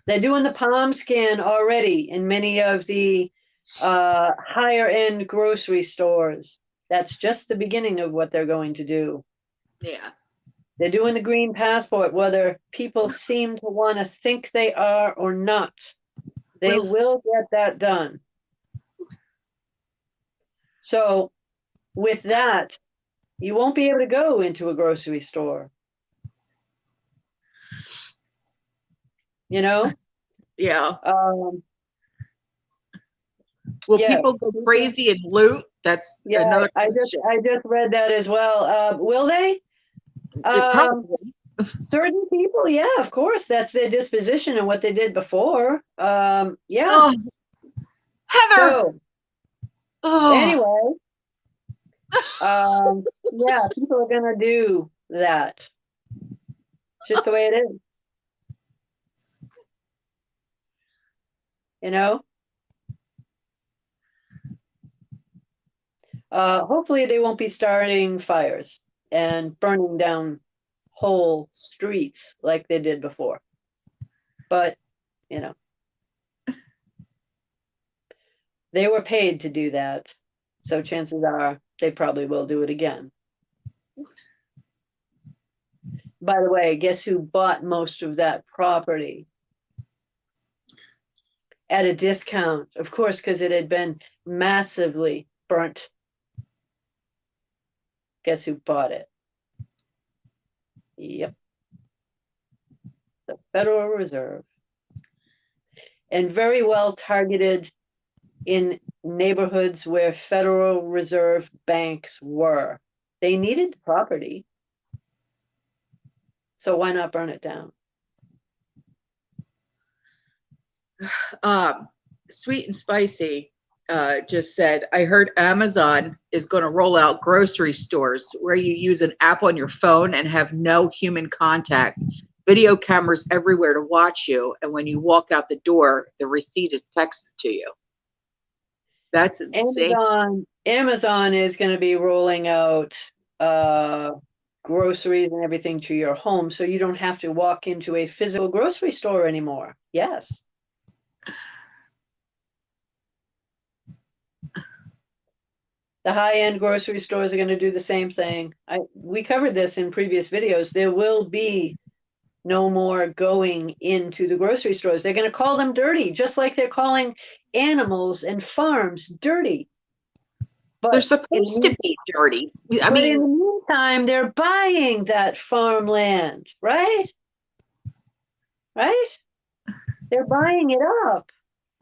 They're doing the palm scan already in many of the higher end grocery stores. That's just the beginning of what they're going to do. Yeah. They're doing the green passport, whether people seem to want to think they are or not. They will get that done. So with that, you won't be able to go into a grocery store. You know? Yeah. Will yes. people go crazy and loot? That's another question. I just read that as well. Will they? Probably. Certain people, yeah, of course. That's their disposition and what they did before. Yeah. Oh, Heather. So, anyway, yeah, people are gonna do that. Just the way it is. you know? Hopefully they won't be starting fires and burning down whole streets like they did before. But, you know, they were paid to do that. So chances are they probably will do it again. By the way, guess who bought most of that property? At a discount, of course, because it had been massively burnt. Guess who bought it? Yep. The Federal Reserve. And very well targeted in neighborhoods where Federal Reserve banks were. They needed the property. So why not burn it down? Sweet and Spicy just said, I heard Amazon is going to roll out grocery stores where you use an app on your phone and have no human contact. Video cameras everywhere to watch you. And when you walk out the door, the receipt is texted to you. That's insane. Amazon is going to be rolling out groceries and everything to your home, so you don't have to walk into a physical grocery store anymore. Yes. The high-end grocery stores are going to do the same thing. We covered this in previous videos. There will be no more going into the grocery stores. They're going to call them dirty, just like they're calling animals and farms dirty. But they're supposed to be dirty. I mean, in the meantime, they're buying that farmland, right? Right? They're buying it up.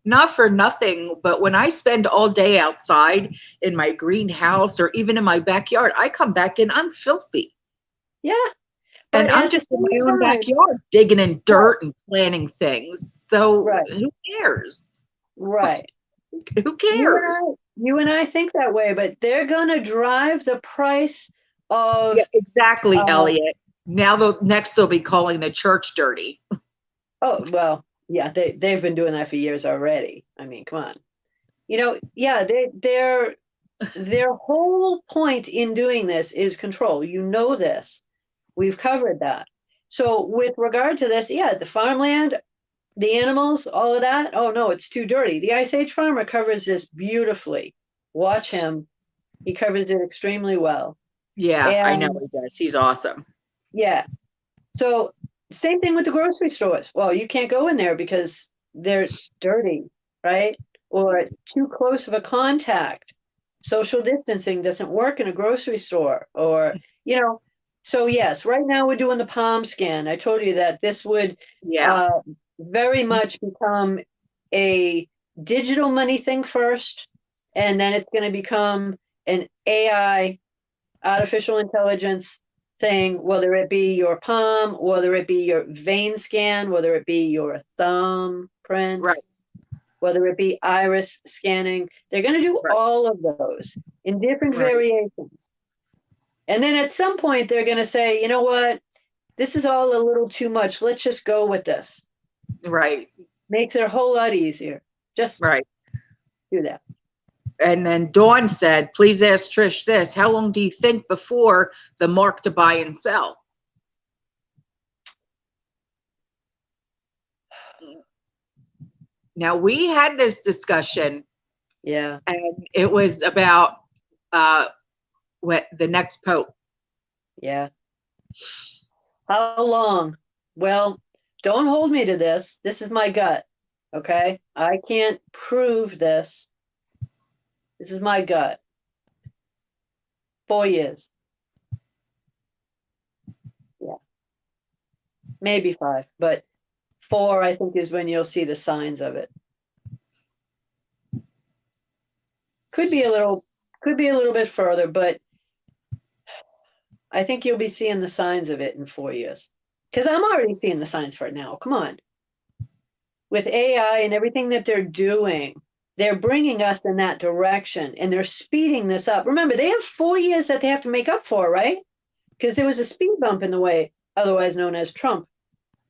Not for nothing, but when I spend all day outside in my greenhouse or even in my backyard, I come back in, I'm filthy. Yeah. And I'm just in my own backyard digging in dirt and planting things. So who cares? Right. Who cares? You and I think that way, but they're going to drive the price of... Yeah, exactly, Elliot. Now next they'll be calling the church dirty. Oh, well, yeah, they've been doing that for years already. I mean, come on. You know, yeah, their whole point in doing this is control. You know this. We've covered that. So with regard to this, yeah, the farmland, the animals, all of that, oh no, it's too dirty. The Ice Age farmer covers this beautifully. Watch him. He covers it extremely well. Yeah, I know he does. He's awesome. Yeah. So same thing with the grocery stores. Well, you can't go in there because they're dirty, right? Or too close of a contact. Social distancing doesn't work in a grocery store. Or, you know, so yes, right now we're doing the palm scan. I told you that this would very much become a digital money thing first, and then it's going to become an AI, artificial intelligence thing, whether it be your palm, whether it be your vein scan, whether it be your thumb print, right, whether it be iris scanning. They're going to do all of those in different variations. And then at some point, they're going to say, you know what? This is all a little too much. Let's just go with this. Right. Makes it a whole lot easier. Just do that. And then Dawn said, please ask Trish this. How long do you think before the mark to buy and sell? Now, we had this discussion. Yeah. And it was about what the next Pope. Yeah. How long? Well, don't hold me to this. This is my gut. Okay. I can't prove this. This is my gut. 4 years. Yeah. Maybe 5, but 4, I think, is when you'll see the signs of it. Could be a little bit further, but I think you'll be seeing the signs of it in 4 years. Because I'm already seeing the signs for it now. Come on. With AI and everything that they're doing, they're bringing us in that direction, and they're speeding this up. Remember, they have 4 years that they have to make up for, right? Because there was a speed bump in the way, otherwise known as Trump,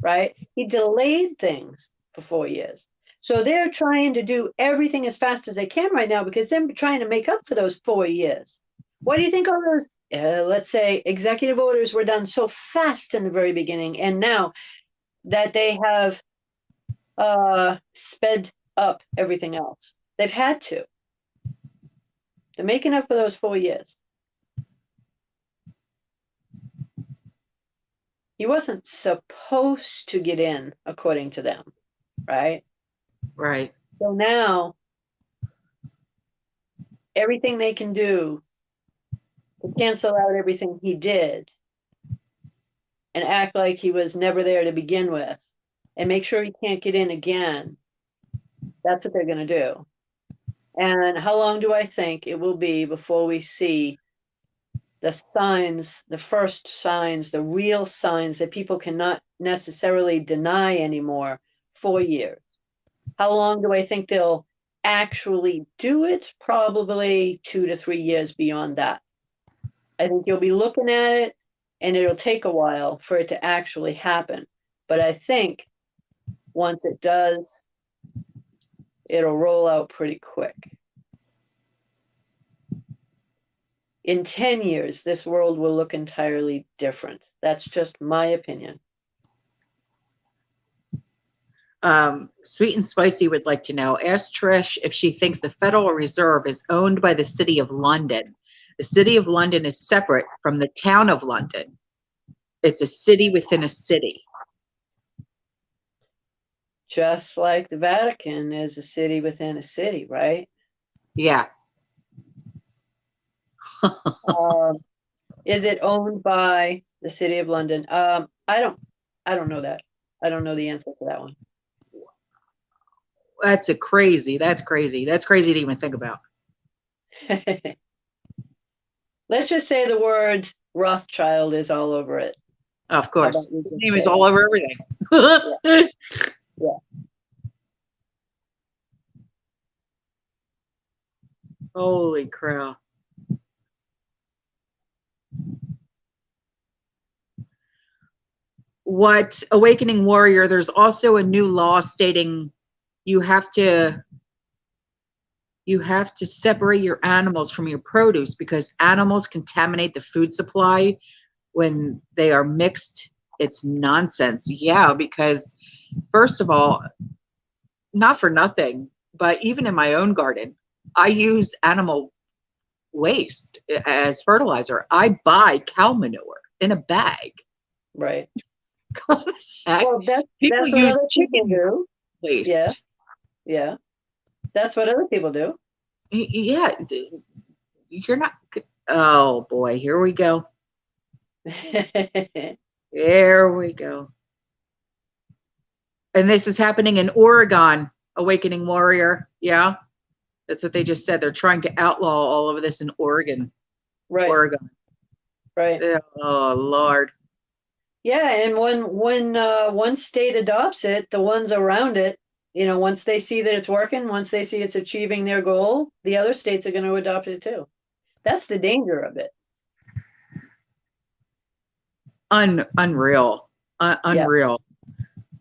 right? He delayed things for 4 years. So they're trying to do everything as fast as they can right now because they're trying to make up for those 4 years. Why do you think all those, let's say, executive orders were done so fast in the very beginning, and now that they have sped up everything else? They've had to. They're making up for those 4 years. He wasn't supposed to get in, according to them, right? Right. So now, everything they can do to cancel out everything he did and act like he was never there to begin with and make sure he can't get in again, that's what they're going to do. And how long do I think it will be before we see the signs, the first signs, the real signs that people cannot necessarily deny anymore? 4 years. How long do I think they'll actually do it? Probably 2 to 3 years beyond that. I think you'll be looking at it and it'll take a while for it to actually happen. But I think once it does, it'll roll out pretty quick. In 10 years, this world will look entirely different. That's just my opinion. Sweet and Spicy would like to know, ask Trish if she thinks the Federal Reserve is owned by the City of London. The City of London is separate from the town of London. It's a city within a city. Just like the Vatican is a city within a city, right? Yeah. Is it owned by the City of London? I don't know that. I don't know the answer to that one. That's crazy. That's crazy. That's crazy to even think about. Let's just say the word Rothschild is all over it. Of course. His name is all over everything. Yeah. Holy crap. What Awakening Warrior, there's also a new law stating you have to separate your animals from your produce because animals contaminate the food supply when they are mixed. It's nonsense. Yeah, because first of all, not for nothing, but even in my own garden, I use animal waste as fertilizer. I buy cow manure in a bag. Right. Well, people use chicken do. waste. Yeah. Yeah. That's what other people do. Yeah. You're not. Oh boy, here we go. There we go. And this is happening in Oregon, Awakening Warrior. Yeah. That's what they just said. They're trying to outlaw all of this in Oregon. Right. Oregon. Right. Oh Lord. Yeah, and when one state adopts it, the ones around it, once they see that it's working, once they see it's achieving their goal, the other states are going to adopt it too. That's the danger of it. Unreal. Unreal.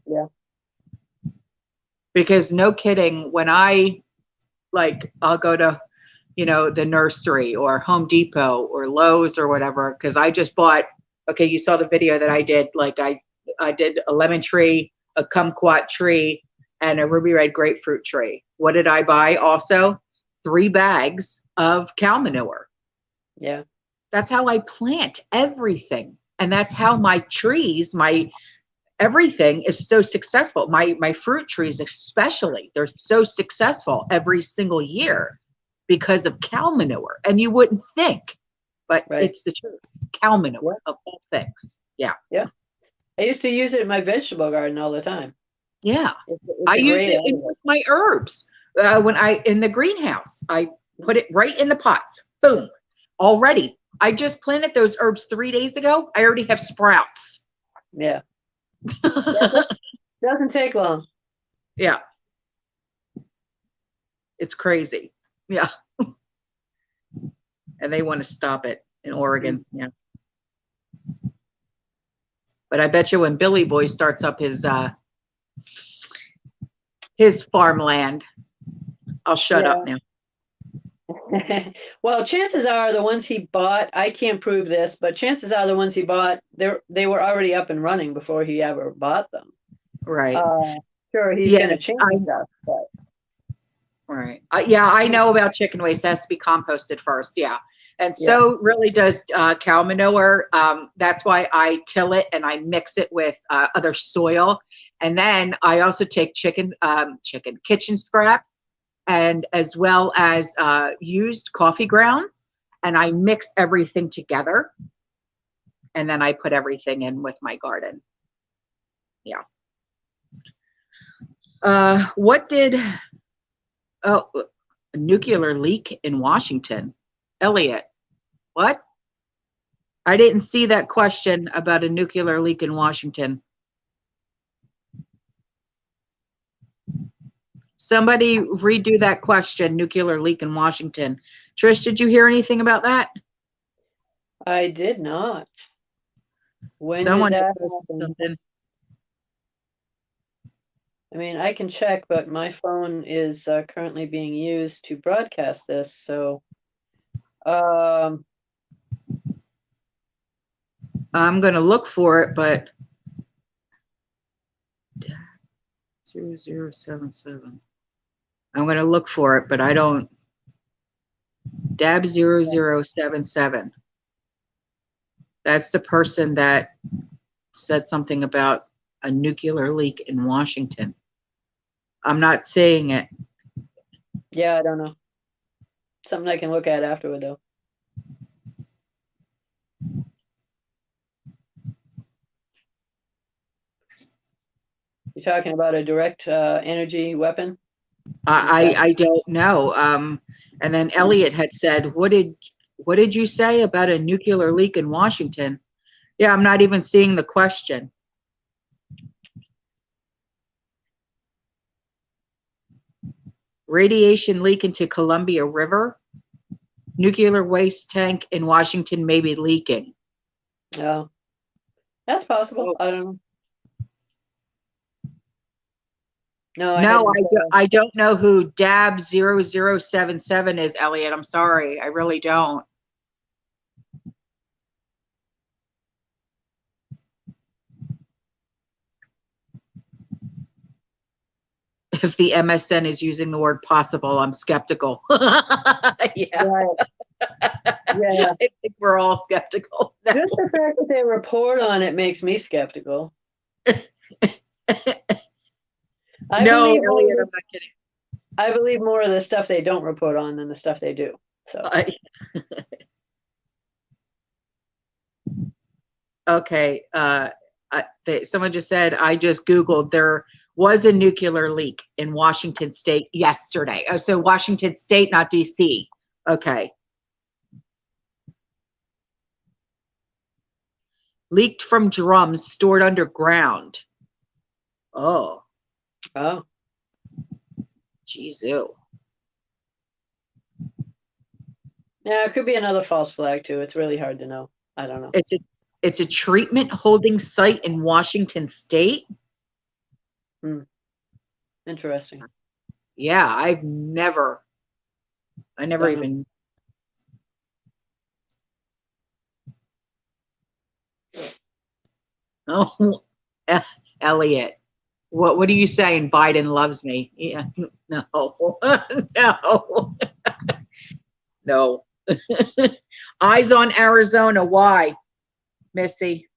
Yeah. Because no kidding, when I'll go to, the nursery or Home Depot or Lowe's or whatever, because I just bought, okay, you saw the video that I did, I did a lemon tree, a kumquat tree, and a ruby red grapefruit tree. What did I buy also? 3 bags of cow manure. Yeah. That's how I plant everything. And that's how my trees, my everything is so successful. My fruit trees especially, they're so successful every single year because of cow manure. And you wouldn't think, but It's the truth. Cow manure of all things. Yeah. Yeah. I used to use it in my vegetable garden all the time. Yeah. I use it with my herbs. In the greenhouse, I put it right in the pots. Boom. Already. I just planted those herbs 3 days ago. I already have sprouts. Yeah. Doesn't take long. Yeah. It's crazy. Yeah. And they want to stop it in Oregon. Yeah. But I bet you when Billy Boy starts up his his farmland. I'll shut up now. Well, chances are the ones he bought, I can't prove this, but chances are the ones he bought, they were already up and running before he ever bought them. Right. Sure, he's going to change stuff, but. Right. Yeah, I know about chicken waste. It has to be composted first. Yeah. And so really does cow manure. That's why I till it and I mix it with other soil. And then I also take kitchen scraps and as well as used coffee grounds. And I mix everything together. And then I put everything in with my garden. Yeah. Oh, a nuclear leak in Washington. Elliot, what? I didn't see that question about a nuclear leak in Washington. Somebody redo that question, nuclear leak in Washington. Trish, did you hear anything about that? I did not. When Someone did that posted happen? something. I mean, I can check, but my phone is currently being used to broadcast this, so I'm going to look for it, but 0077. I'm going to look for it, but I don't. Dab 0077. That's the person that said something about a nuclear leak in Washington. I'm not saying it. yeah, I don't know. Something I can look at afterward, though. You're talking about a direct energy weapon? I don't know. And then Elliot had said, what did you say about a nuclear leak in Washington? Yeah, I'm not even seeing the question. Radiation leak into Columbia River. Nuclear waste tank in Washington may be leaking. No. That's possible. I don't know. No, I don't know who Dab 0077 is, Elliot. I'm sorry. I really don't. If the MSN is using the word possible, I'm skeptical. Yeah. Right. Yeah. I think we're all skeptical. Just the fact that they report on it makes me skeptical. No, Elliot, I'm not kidding. I believe more of the stuff they don't report on than the stuff they do. So. Okay. Someone just said, I just Googled, there was a nuclear leak in Washington State yesterday. Oh, so Washington State, not DC. Okay. Leaked from drums stored underground. Oh. Oh. Jeez. Yeah, it could be another false flag too. It's really hard to know. I don't know. It's a treatment holding site in Washington State. Interesting. Yeah, I never even. Oh, Elliot, what are you saying? Biden loves me. Yeah, no, no, no. Eyes on Arizona. Why, Missy?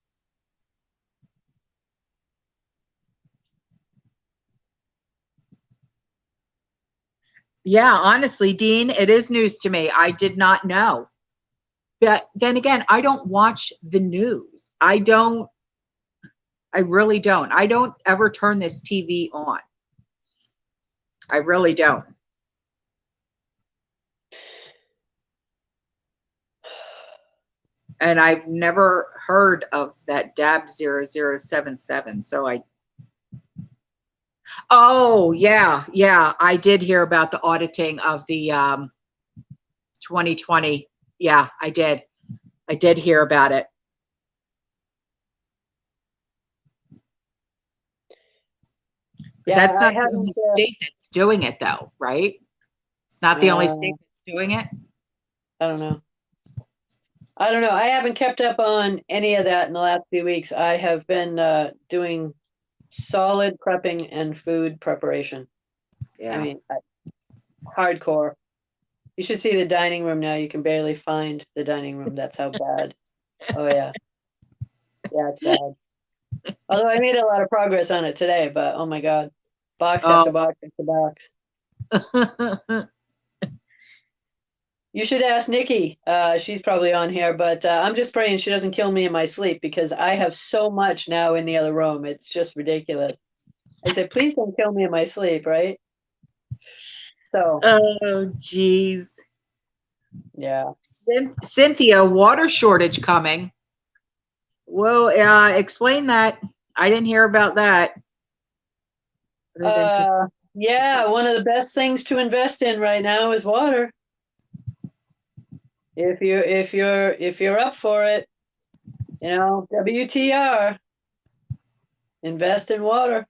Yeah, honestly, Dean, it is news to me. I did not know. But then again, I don't watch the news. I really don't. I don't ever turn this TV on. I really don't. And I've never heard of that DAB 0077. So oh, yeah. I did hear about the auditing of the 2020. Yeah, I did. I did hear about it. But Yeah, that's I not the haven't. only state that's doing it though, right? It's not the only state that's doing it. I don't know. I don't know. I haven't kept up on any of that in the last few weeks. I have been doing solid prepping and food preparation. I mean, hardcore. You should see the dining room now. You can barely find the dining room. That's how bad. Oh yeah. Yeah, it's bad. Although I made a lot of progress on it today, but oh my God. Box after Oh. box after box. You should ask Nikki. She's probably on here, but I'm just praying she doesn't kill me in my sleep because I have so much now in the other room. It's just ridiculous. I said, please don't kill me in my sleep, right? So, Oh, geez. yeah. Cynthia, water shortage coming. Well, explain that. I didn't hear about that. Yeah, one of the best things to invest in right now is water. If you're up for it, you know, WTR, invest in water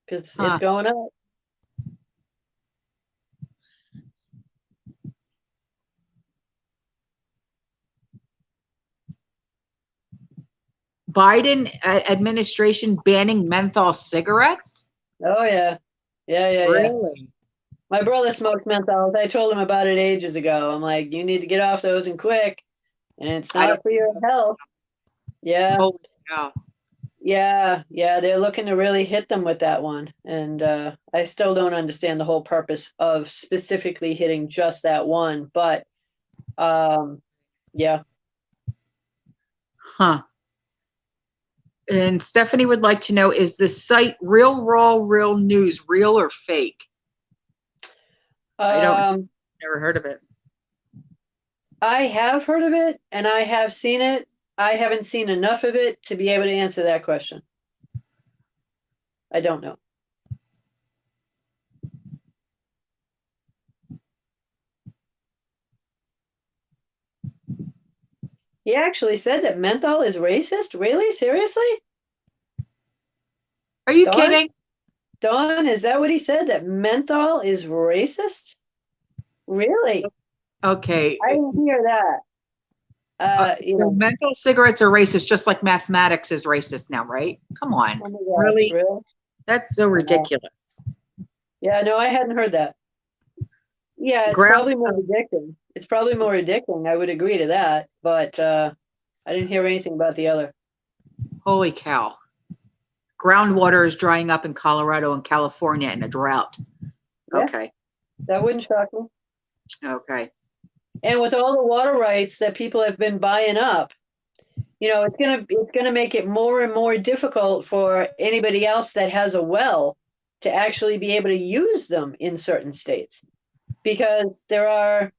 because it's going up. Biden administration banning menthol cigarettes? Oh yeah. Yeah. Really? My brother smokes menthols. I told him about it ages ago. I'm like, you need to get off those and quick. And it's not for your health. Yeah. Holy cow. Yeah. They're looking to really hit them with that one. And I still don't understand the whole purpose of specifically hitting just that one. But yeah. Huh. And Stephanie would like to know, is the site Real Raw Real News real or fake? Never heard of it. I have heard of it and I have seen it. I haven't seen enough of it to be able to answer that question. I don't know. He actually said that menthol is racist? Really? Seriously? Are you kidding? Dawn, is that what he said? That menthol is racist? Really? Okay. I didn't hear that. So menthol cigarettes are racist, just like mathematics is racist now, right? Come on. Oh my God, really? That's so ridiculous. Yeah, no, I hadn't heard that. Yeah, it's probably more addicting. It's probably more addicting. I would agree to that, but I didn't hear anything about the other. Holy cow. Groundwater is drying up in Colorado and California in a drought. Yeah, okay. That wouldn't shock me. Okay. And with all the water rights that people have been buying up, you know, it's gonna make it more and more difficult for anybody else that has a well to actually be able to use them in certain states, because there are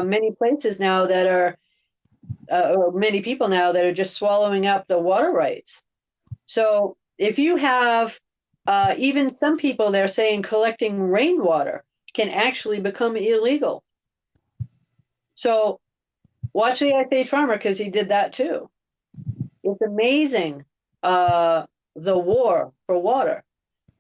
many places now that are, or many people now that are just swallowing up the water rights. So if you have even some people, they're saying collecting rainwater can actually become illegal. So watch the Ice Age Farmer, because he did that too. It's amazing, the war for water.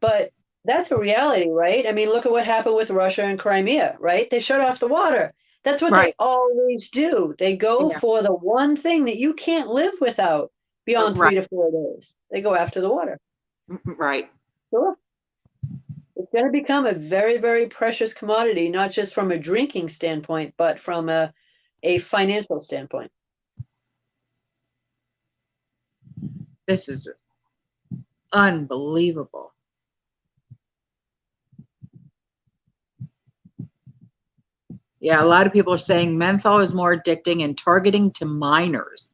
But that's a reality, right? I mean, look at what happened with Russia and Crimea, right? They shut off the water. That's what they always do. They go for the one thing that you can't live without beyond 3 to 4 days. They go after the water. Right. Sure. It's going to become a very, very precious commodity, not just from a drinking standpoint, but from a financial standpoint. This is unbelievable. Yeah, a lot of people are saying menthol is more addicting and targeting to minors.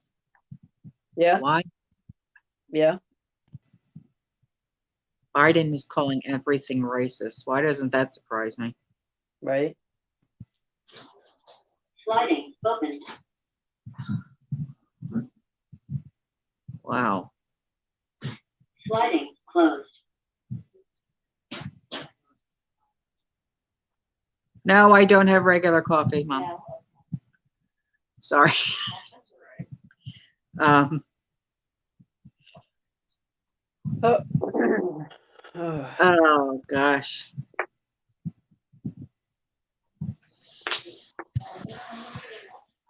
Yeah. Why? Yeah. Biden is calling everything racist. Why doesn't that surprise me? Right. Sliding open. Wow. Sliding closed. No, I don't have regular coffee, Mom. No. Sorry. Oh gosh.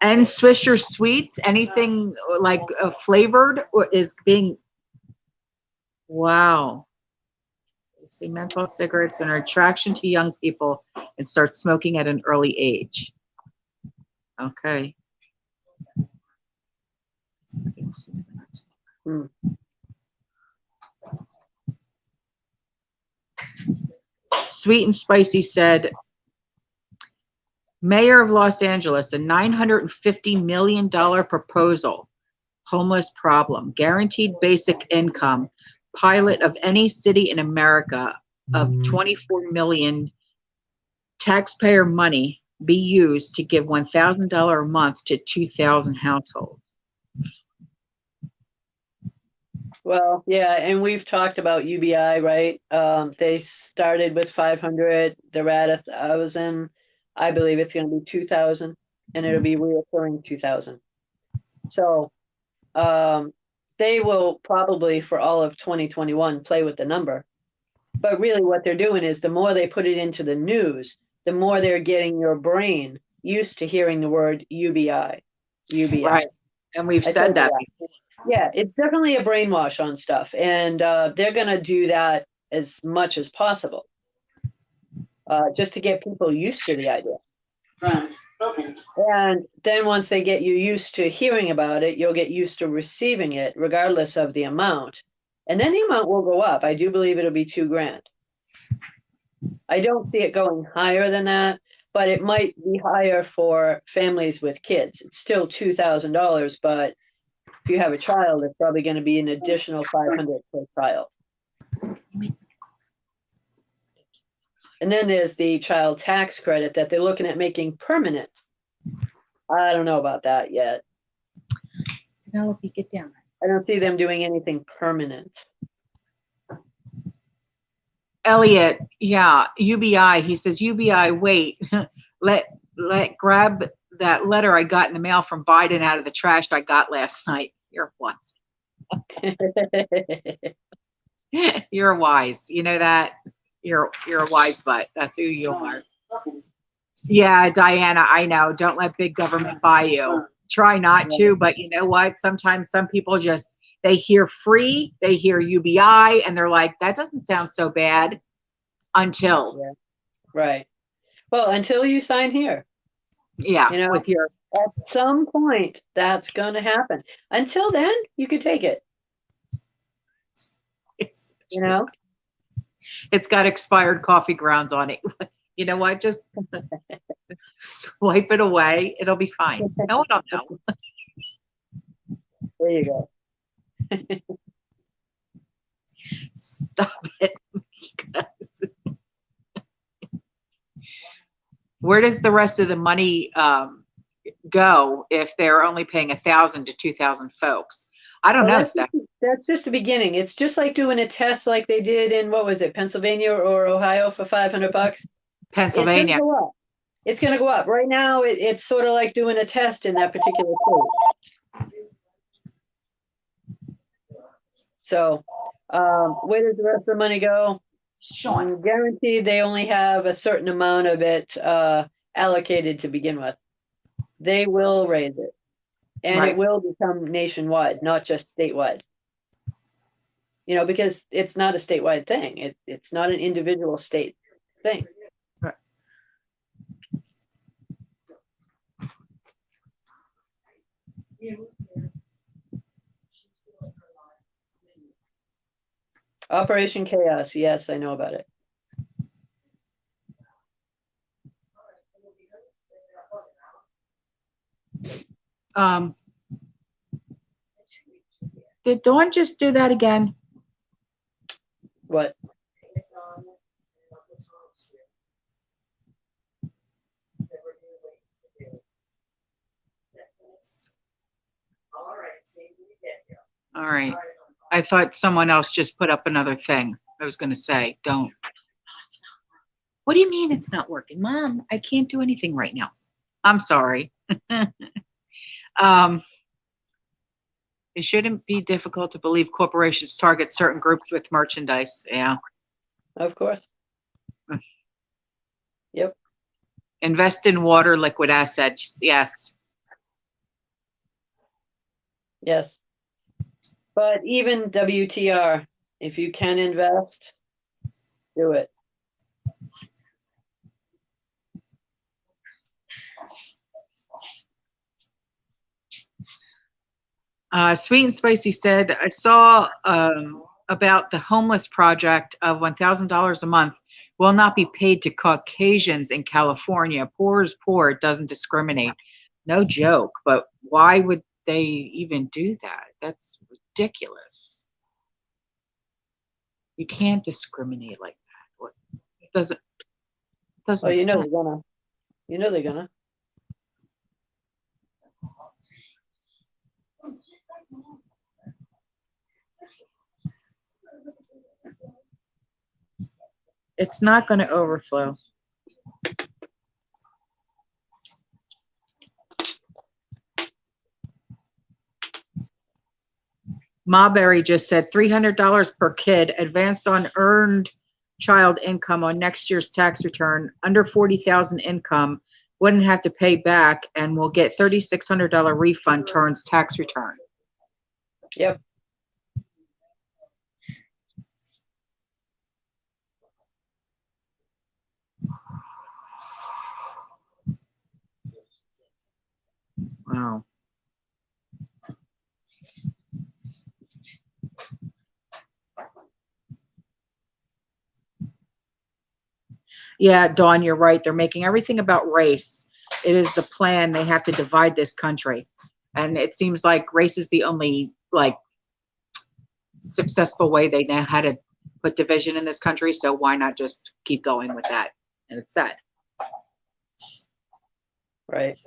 And Swisher Sweets, anything like flavored or is being, wow. See menthol cigarettes and an attraction to young people and start smoking at an early age. Okay. Hmm. Sweet and Spicy said, Mayor of Los Angeles, a $950 million proposal, homeless problem, guaranteed basic income, pilot of any city in America of 24 million taxpayer money be used to give $1,000 a month to 2,000 households. Well, yeah, and we've talked about UBI, right? They started with 500, they're at 1,000. I believe it's going to be 2,000, and it'll be reoccurring 2,000. So they will probably, for all of 2021, play with the number. But really what they're doing is the more they put it into the news, the more they're getting your brain used to hearing the word UBI. UBI. Right. And we've said that before. Yeah, it's definitely a brainwash on stuff. And they're going to do that as much as possible just to get people used to the idea. Front. Open. And then once they get you used to hearing about it, you'll get used to receiving it regardless of the amount. And then the amount will go up. I do believe it'll be $2,000. I don't see it going higher than that, but it might be higher for families with kids. It's still $2,000, but if you have a child, it's probably going to be an additional $500 per child. And then there's the child tax credit that they're looking at making permanent. I don't know about that yet. Penelope, get down. I don't see them doing anything permanent. Elliot, yeah, UBI. He says, UBI, wait, let grab that letter I got in the mail from Biden out of the trash I got last night. You're wise. You're wise. You know that? You're a wise butt. That's who you are. Yeah, Diana, I know. Don't let big government buy you. Try not to, but you know what? Sometimes some people just, they hear free, they hear UBI, and they're like, that doesn't sound so bad until. Yeah. Right. Well, until you sign here. Yeah, you know, with your. At some point, that's going to happen. Until then, you can take it. You know? It's got expired coffee grounds on it. You know what? Just swipe it away. It'll be fine. No one will know. There you go. Stop it. Where does the rest of the money go if they're only paying 1,000 to 2,000 folks? I don't know, Steph. That's just the beginning. It's just like doing a test like they did in, what was it, Pennsylvania or Ohio for $500? Pennsylvania. It's going to go up. Right now, it's sort of like doing a test in that particular state. So where does the rest of the money go? I'm guaranteed they only have a certain amount of it allocated to begin with. They will raise it. And Right. It will become nationwide, not just statewide. You know, because it's not a statewide thing. It's not an individual state thing. Right. Operation Chaos. Yes, I know about it. Did Dawn just do that again? What? All right. I thought someone else just put up another thing. I was going to say, don't. What do you mean it's not working? Mom, I can't do anything right now. I'm sorry. It shouldn't be difficult to believe corporations target certain groups with merchandise. Yeah. Of course. Yep. Invest in water, liquid assets. Yes. Yes. But even WTR, if you can invest, do it. Sweet and Spicy said, I saw about the homeless project of $1,000 a month will not be paid to Caucasians in California. Poor is poor. It doesn't discriminate. No joke. But why would they even do that? That's ridiculous. You can't discriminate like that. It doesn't Oh, make you know sense. they're gonna. You know they're gonna. It's not going to overflow. Mawberry just said $300 per kid advanced on earned child income on next year's tax return. Under 40,000 income wouldn't have to pay back and will get $3,600 refund towards tax return. Yep. Wow. Yeah, Dawn, you're right. They're making everything about race. It is the plan. They have to divide this country. And it seems like race is the only successful way they know how to put division in this country. So why not just keep going with that? And it's sad. Right.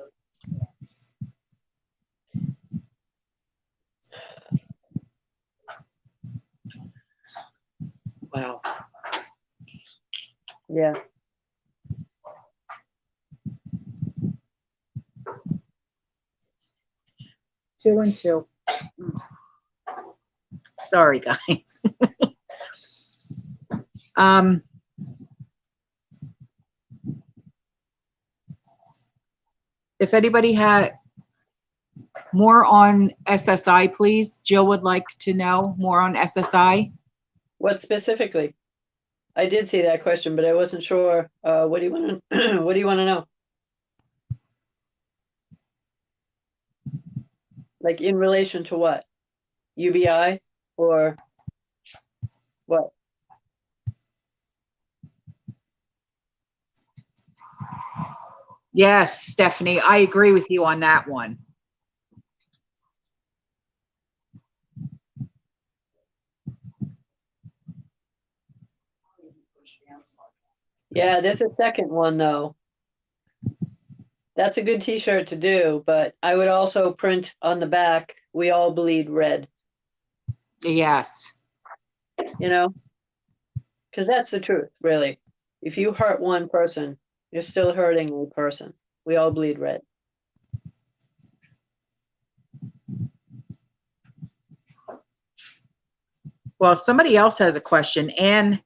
Wow. Yeah. Two and two. Sorry, guys. If anybody had more on SSI, please. Jill would like to know more on SSI. What specifically? I did see that question, but I wasn't sure. What do you want to? What do you want to know? Like in relation to what? UBI or what? Yes, Stephanie, I agree with you on that one. Yeah, there's a second one though. That's a good t-shirt to do, but I would also print on the back, we all bleed red. Yes. You know? Because that's the truth, really. If you hurt one person, you're still hurting a person. We all bleed red. Well, somebody else has a question. Ann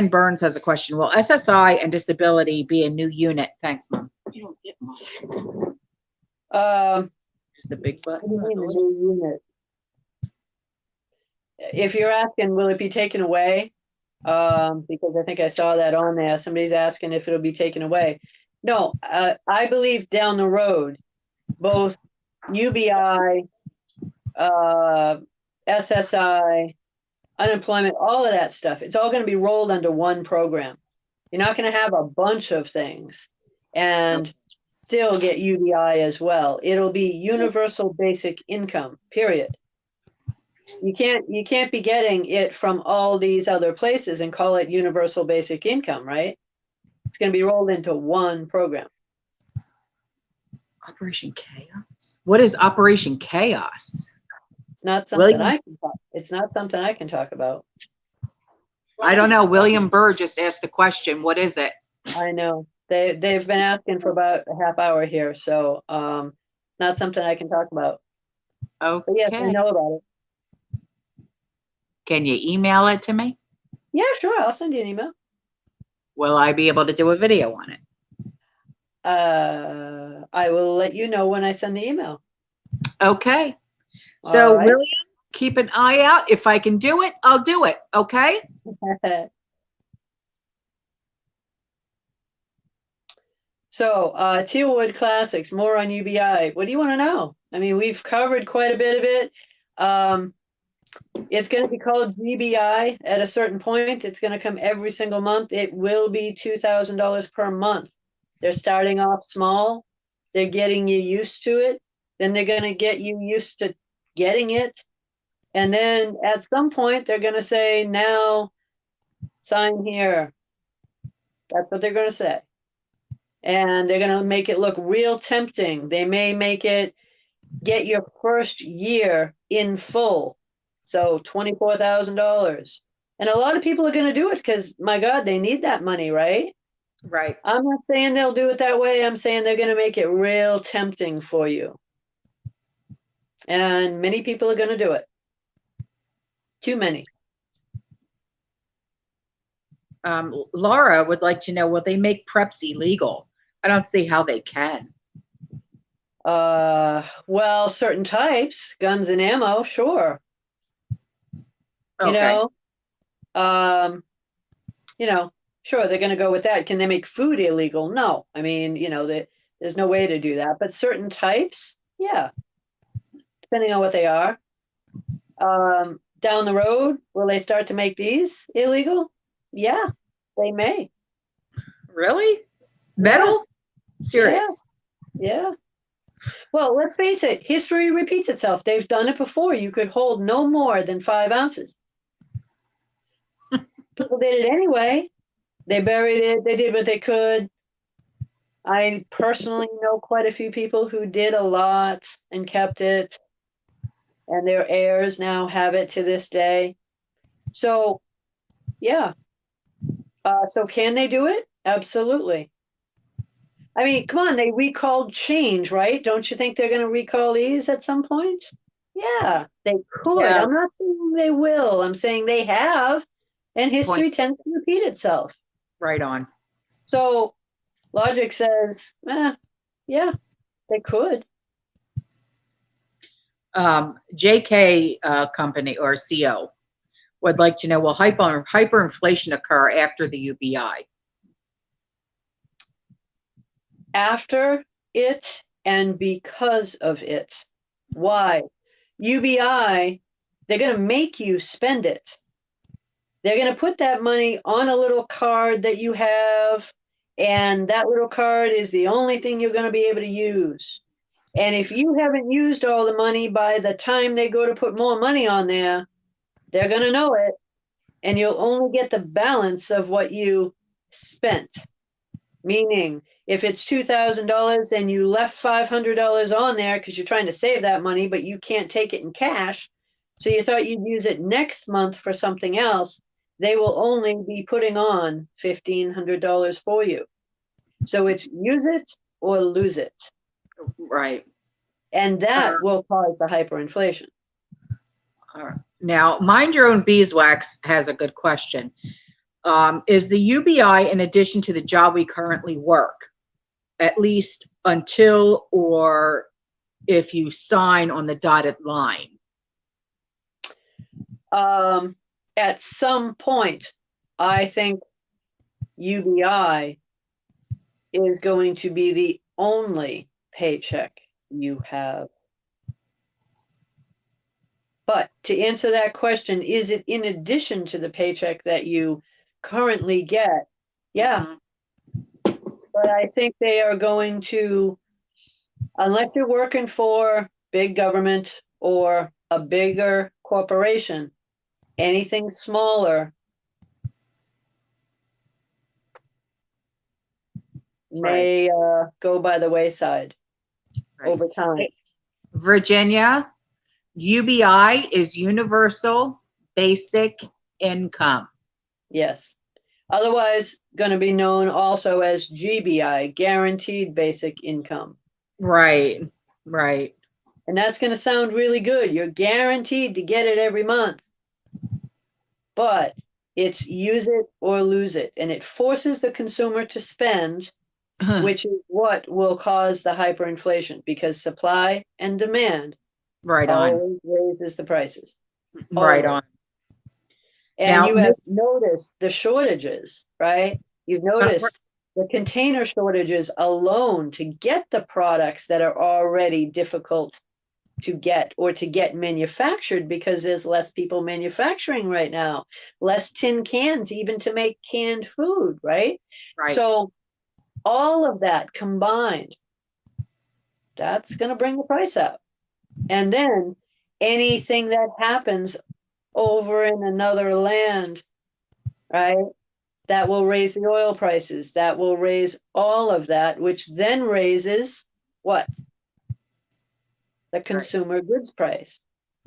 Burns has a question. Will SSI and disability be a new unit? Thanks, Mom. You don't get much. Just the big button. What do you mean the new unit? If you're asking, will it be taken away? Because I think I saw that on there. Somebody's asking if it'll be taken away. No, I believe down the road, both UBI, SSI, unemployment, all of that stuff, it's all going to be rolled under one program. You're not going to have a bunch of things and still get UBI as well. It'll be universal basic income, period. You can't be getting it from all these other places and call it universal basic income, right? It's going to be rolled into one program. Operation Chaos? What is Operation Chaos? It's not something it's not something I can talk about. I don't know. William Burr just asked the question. What is it? I know. They've been asking for about a half hour here, so not something I can talk about. Okay. But yes, I know about it. Can you email it to me? Yeah, sure. I'll send you an email. Will I be able to do a video on it? I will let you know when I send the email. Okay. All So right. William, keep an eye out. If I can do it, I'll do it. Okay. So, Tealwood Classics, more on UBI. What do you want to know? I mean, we've covered quite a bit of it. It's going to be called GBI at a certain point. It's going to come every single month. It will be $2,000 per month. They're starting off small. They're getting you used to it. Then they're going to get you used to getting it. And then at some point, they're going to say, now sign here. That's what they're going to say. And they're going to make it look real tempting. They may make it get your first year in full. So $24,000. And a lot of people are going to do it because, my God, they need that money, right? Right. I'm not saying they'll do it that way. I'm saying they're going to make it real tempting for you. And many people are going to do it. Too many. Laura would like to know, will they make preps illegal? I don't see how they can. Well, certain types, guns and ammo, sure. Okay. You know, sure, they're going to go with that. Can they make food illegal? No. I mean, there's no way to do that. But certain types, yeah, depending on what they are. Down the road, will they start to make these illegal? Yeah, they may. Really? Metal? Serious? Yeah. Well, let's face it, history repeats itself. They've done it before. You could hold no more than 5 ounces. People did it anyway. They buried it. They did what they could. I personally know quite a few people who did a lot and kept it, and their heirs now have it to this day. So, yeah. So can they do it? Absolutely. I mean, come on, they recalled change, right? Don't you think they're going to recall these at some point? Yeah, they could. Yeah. I'm not saying they will. I'm saying they have, and history tends to repeat itself. Right on. So logic says, yeah, they could. JK company or CO would like to know, will hyperinflation occur after the UBI? After it and because of it. Why? UBI, they're going to make you spend it. They're going to put that money on a little card that you have, and that little card is the only thing you're going to be able to use. And if you haven't used all the money by the time they go to put more money on there, they're going to know it, and you'll only get the balance of what you spent. Meaning, if it's $2,000 and you left $500 on there because you're trying to save that money, but you can't take it in cash, so you thought you'd use it next month for something else, they will only be putting on $1,500 for you. So it's use it or lose it. Right. And that will cause the hyperinflation. All right. Now, Mind Your Own Beeswax has a good question. Is the UBI in addition to the job we currently work, at least until or if you sign on the dotted line? At some point, I think UBI is going to be the only paycheck you have. But to answer that question, is it in addition to the paycheck that you currently get? Yeah. But I think they are going to, unless you're working for big government or a bigger corporation, anything smaller may go by the wayside over time. Virginia, UBI is universal basic income. Yes. Otherwise, going to be known also as GBI, guaranteed basic income. Right. And that's going to sound really good. You're guaranteed to get it every month. But It's use it or lose it. And it forces the consumer to spend, which is what will cause the hyperinflation, because supply and demand Right on. always raises the prices. Right Always. on. And Now, you have noticed the shortages, right? You've right. noticed the container shortages alone to get the products that are already difficult to get or to get manufactured, because there's less people manufacturing right now, less tin cans even to make canned food, right? Right. So all of that combined, that's going to bring the price up. And then anything that happens over in another land, right, that will raise the oil prices, that will raise all of that, which then raises what? The consumer goods price.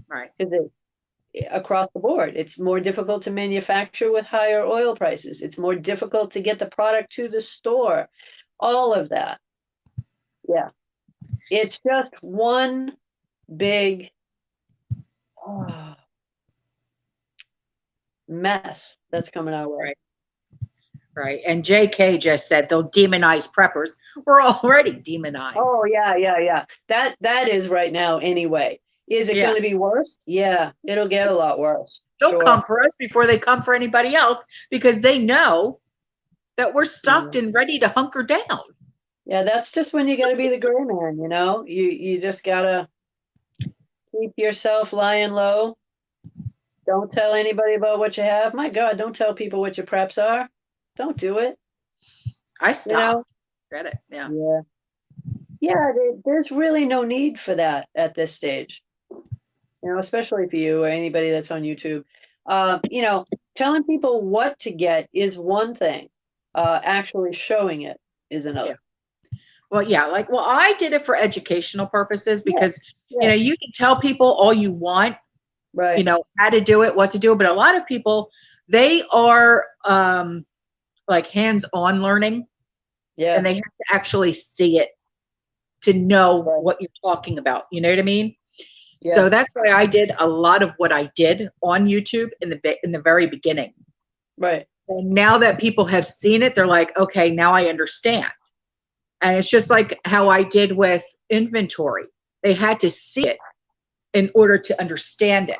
Right. Is it across the board? It's more difficult to manufacture with higher oil prices. It's more difficult to get the product to the store. All of that. Yeah. It's just one big mess that's coming our way. Right. Right. And JK just said they'll demonize preppers. We're already demonized. Oh, yeah. That is right now anyway. Is it going to be worse? Yeah, it'll get a lot worse. They'll come for us before they come for anybody else, because they know that we're stocked and ready to hunker down. Yeah, that's just when you got to be the gray man, you know? You just got to keep yourself lying low. Don't tell anybody about what you have. My God, don't tell people what your preps are. Don't do it. I stopped. Read it. Yeah. Yeah, there's really no need for that at this stage. You know, especially for you or anybody that's on YouTube. You know, telling people what to get is one thing. Actually showing it is another. Yeah. Well, I did it for educational purposes, because, you know, you can tell people all you want, right, you know, how to do it, what to do. But a lot of people, they are like hands-on learning, and they have to actually see it to know what you're talking about. You know what I mean? Yeah. So that's why I did a lot of what I did on YouTube in the very beginning. Right. And now that people have seen it, they're like, okay, now I understand. And it's just like how I did with inventory. They had to see it in order to understand it,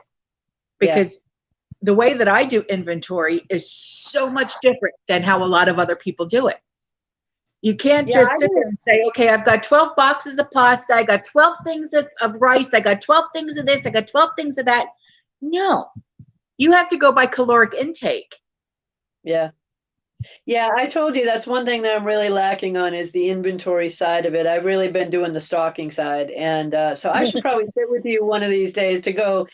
because the way that I do inventory is so much different than how a lot of other people do it. You can't just sit there and say, okay, I've got 12 boxes of pasta. I got 12 things of rice. I got 12 things of this. I got 12 things of that. No, you have to go by caloric intake. Yeah. Yeah, I told you that's one thing that I'm really lacking on, is the inventory side of it. I've really been doing the stocking side. And so I should probably sit with you one of these days to go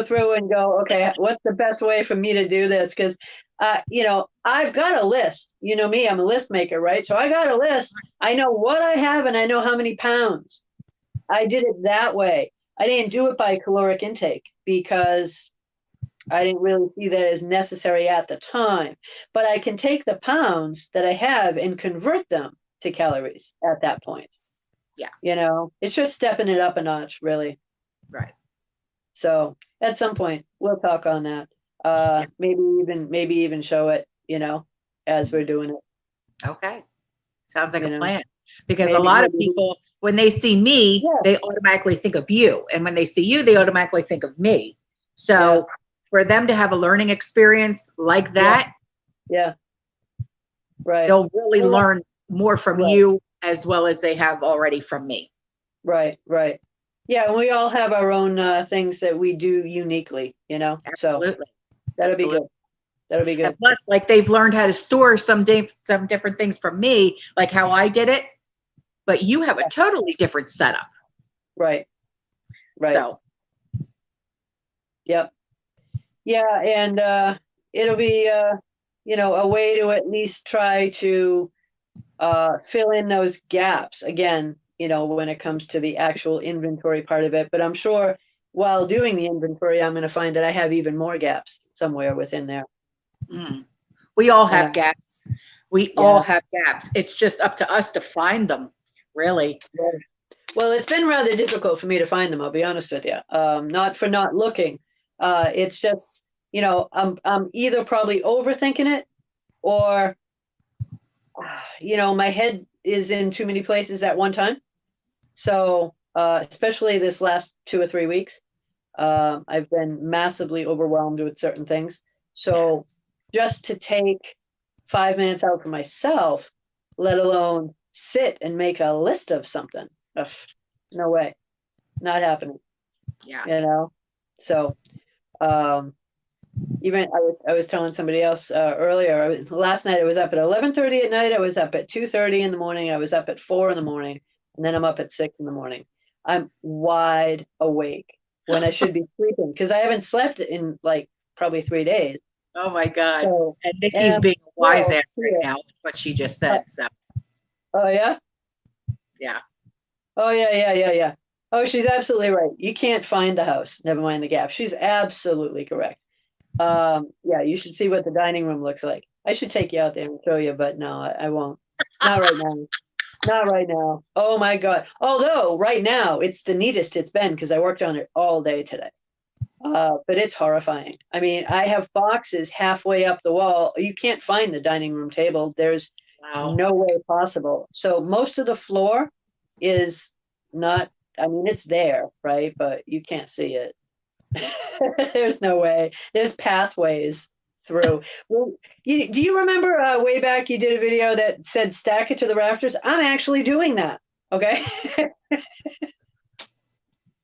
through and go, okay, what's the best way for me to do this? Because you know, I've got a list. You know me, I'm a list maker, right? So I got a list. I know what I have and I know how many pounds. I did it that way. I didn't do it by caloric intake because I didn't really see that as necessary at the time. But I can take the pounds that I have and convert them to calories at that point. Yeah. You know, it's just stepping it up a notch, really. Right. So at some point we'll talk on that. Maybe even show it, you know, as we're doing it. Okay. Sounds like You a know, plan. Because a lot of people, when they see me, they automatically think of you. And when they see you, they automatically think of me. So for them to have a learning experience like that, right, they'll really learn more from you as well as they have already from me. Right. Yeah, we all have our own things that we do uniquely, you know. Absolutely. So that'll be good. That'll be good. And plus, like, they've learned how to store some different things from me, like how I did it, but you have a totally different setup. Right. So. Yep. Yeah, and it'll be you know, a way to at least try to fill in those gaps again, you know, when it comes to the actual inventory part of it. But I'm sure while doing the inventory, I'm going to find that I have even more gaps somewhere within there. We all have gaps. We all have gaps. It's just up to us to find them, really. Well, it's been rather difficult for me to find them, I'll be honest with you. Not for not looking. It's just you know, I'm either probably overthinking it, or, you know, my head is in too many places at one time. So, especially this last 2 or 3 weeks, I've been massively overwhelmed with certain things. So just to take 5 minutes out for myself, let alone sit and make a list of something, ugh, no way, not happening, Yeah. you know? So, even I was telling somebody else earlier, last night I was up at 11:30 at night. I was up at 2:30 in the morning. I was up at 4 in the morning, and then I'm up at 6 in the morning. I'm wide awake when I should be sleeping because I haven't slept in like probably 3 days. Oh my God. So, And Nikki's and being a wise ass right yeah. now with what she just said. So Oh yeah. yeah. Oh yeah. Oh, she's absolutely right. You can't find the house. Never mind the gap. She's absolutely correct. Yeah, you should see what the dining room looks like. I should take you out there and show you, but no, I won't. Not right now. Not right now. Oh my God. Although right now it's the neatest it's been because I worked on it all day today. But it's horrifying. I mean, I have boxes halfway up the wall. You can't find the dining room table. There's Wow. no way possible. So most of the floor is not, I mean, it's there, right? But you can't see it. There's no way. There's pathways through. Well, do you remember way back you did a video that said stack it to the rafters? I'm actually doing that. Okay.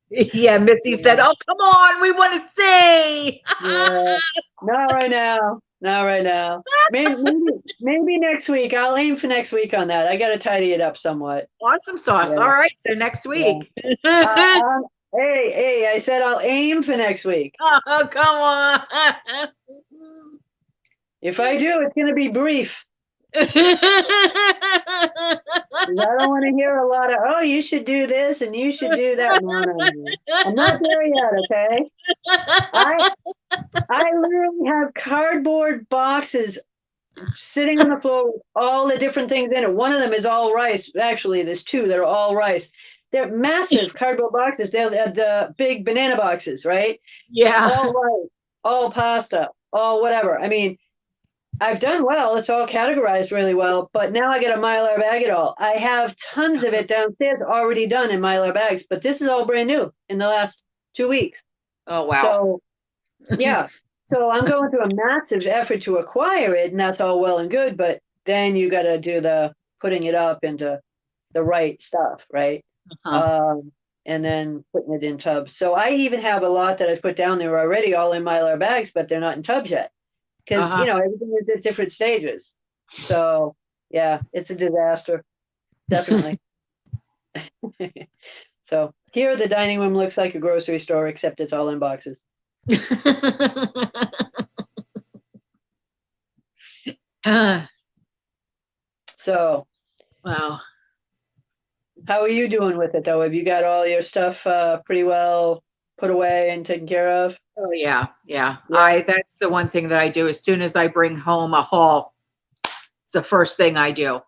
Yeah, Missy said, "Oh, come on, we want to see." Yeah. Not right now. Not right now. Maybe next week. I'll aim for next week on that. I got to tidy it up somewhat. Awesome sauce. Yeah. All right, so next week. Hey, I said I'll aim for next week. Oh, come on. If I do, it's going to be brief. 'Cause I don't want to hear a lot of, oh, you should do this and you should do that. No. I'm not there yet, okay? I literally have cardboard boxes sitting on the floor with all the different things in it. One of them is all rice. Actually, there's two that are all rice. They're massive cardboard boxes. They're the big banana boxes, right? Yeah. All rice, all pasta, all whatever. I mean, I've done well. It's all categorized really well, but now I got to Mylar bag it all. I have tons of it downstairs already done in Mylar bags, but this is all brand new in the last 2 weeks. Oh, wow. So, yeah. So I'm going through a massive effort to acquire it, and that's all well and good, but then you got to do the putting it up into the right stuff, right? And then putting it in tubs. So I even have a lot that I've put down there already, all in Mylar bags, but they're not in tubs yet. Because, you know, everything is at different stages. So, yeah, it's a disaster. Definitely. So here, the dining room looks like a grocery store, except it's all in boxes. So, wow. How are you doing with it, though? Have you got all your stuff pretty well put away and taken care of? Oh, yeah. That's the one thing that I do. As soon as I bring home a haul, it's the first thing I do.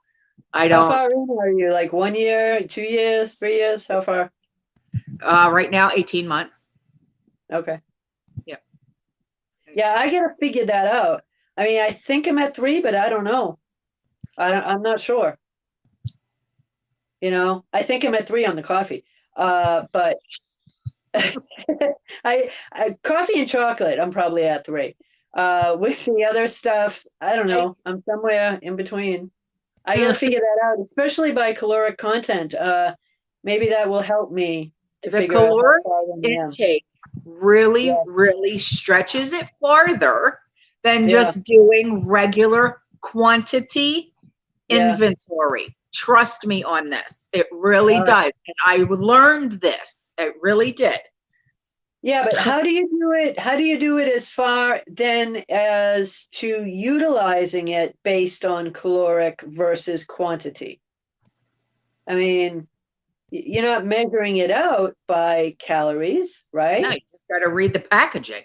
I don't. How far in are you? Like 1 year, 2 years, 3 years? How far? Right now, 18 months. Okay. Yep. Yeah, I gotta figure that out. I mean, I think I'm at 3, but I don't know. I'm not sure. You know, I think I'm at 3 on the coffee. But I coffee and chocolate, I'm probably at 3. With the other stuff, I don't know. I'm somewhere in between. I gotta figure that out, especially by caloric content. Maybe that will help me to the figure out caloric how far I am. intake really stretches it farther than just doing regular quantity inventory. Trust me on this. It really does. And I learned this. It really did. Yeah, but how do you do it? How do you do it as far then as to utilizing it based on caloric versus quantity? I mean, you're not measuring it out by calories, right? No, you just got to read the packaging.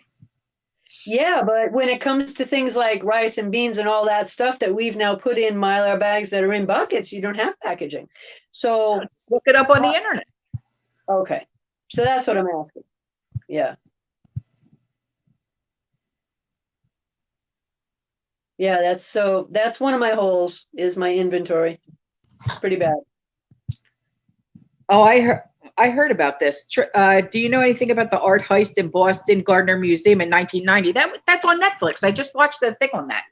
Yeah, but when it comes to things like rice and beans and all that stuff that we've now put in Mylar bags that are in buckets, you don't have packaging. So just look it up on the internet. Okay. So that's what I'm asking. Yeah. Yeah, that's one of my holes is my inventory. Pretty bad. Oh, I heard about this. Do you know anything about the art heist in Boston Gardner Museum in 1990? That's on Netflix. I just watched the thing on that.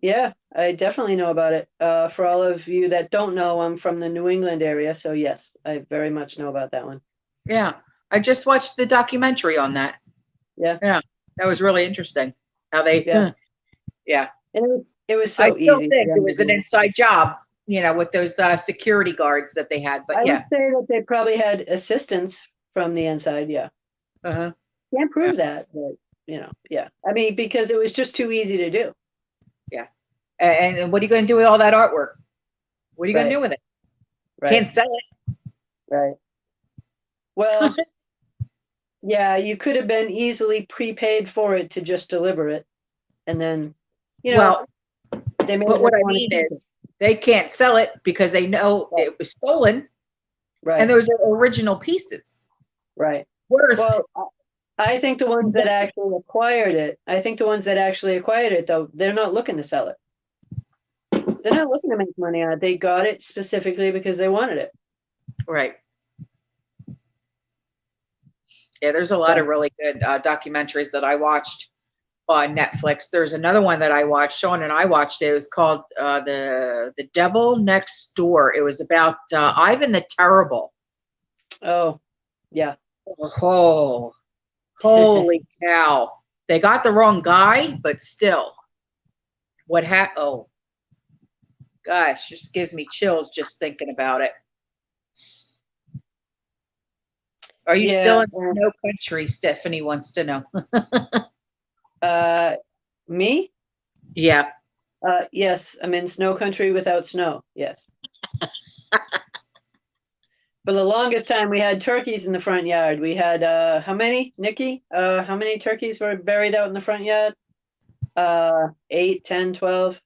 Yeah, I definitely know about it. For all of you that don't know, I'm from the New England area, so yes, I very much know about that one. Yeah, I just watched the documentary on that. Yeah, that was really interesting. How they, yeah. And it was I so still easy. think it was an inside job, with those security guards that they had. But I yeah, would say that they probably had assistance from the inside. Yeah, uh-huh. can't prove that, but yeah. I mean, because it was just too easy to do. Yeah, and what are you going to do with all that artwork? What are you going to do with it? Right. Can't sell it. Right. Well, yeah, you could have been easily prepaid for it to just deliver it, and then, Well, they may but what I want mean to keep is they can't sell it because they know it was stolen, right. and those are original pieces. Right. Worth. Well, I think the ones that actually acquired it, though, they're not looking to sell it. They're not looking to make money on it. They got it specifically because they wanted it. Right. Yeah, there's a lot of really good documentaries that I watched on Netflix. There's another one that I watched, Sean and I watched it. It was called the Devil Next Door. It was about Ivan the Terrible. Oh, yeah. Oh, holy cow. They got the wrong guy, but still. Oh, gosh, just gives me chills just thinking about it. Are you still in snow country? Stephanie wants to know. Me? Yeah. Yes, I'm in snow country without snow. Yes. For the longest time, we had turkeys in the front yard. We had how many, Nikki? How many turkeys were buried out in the front yard? 8, 10, 12,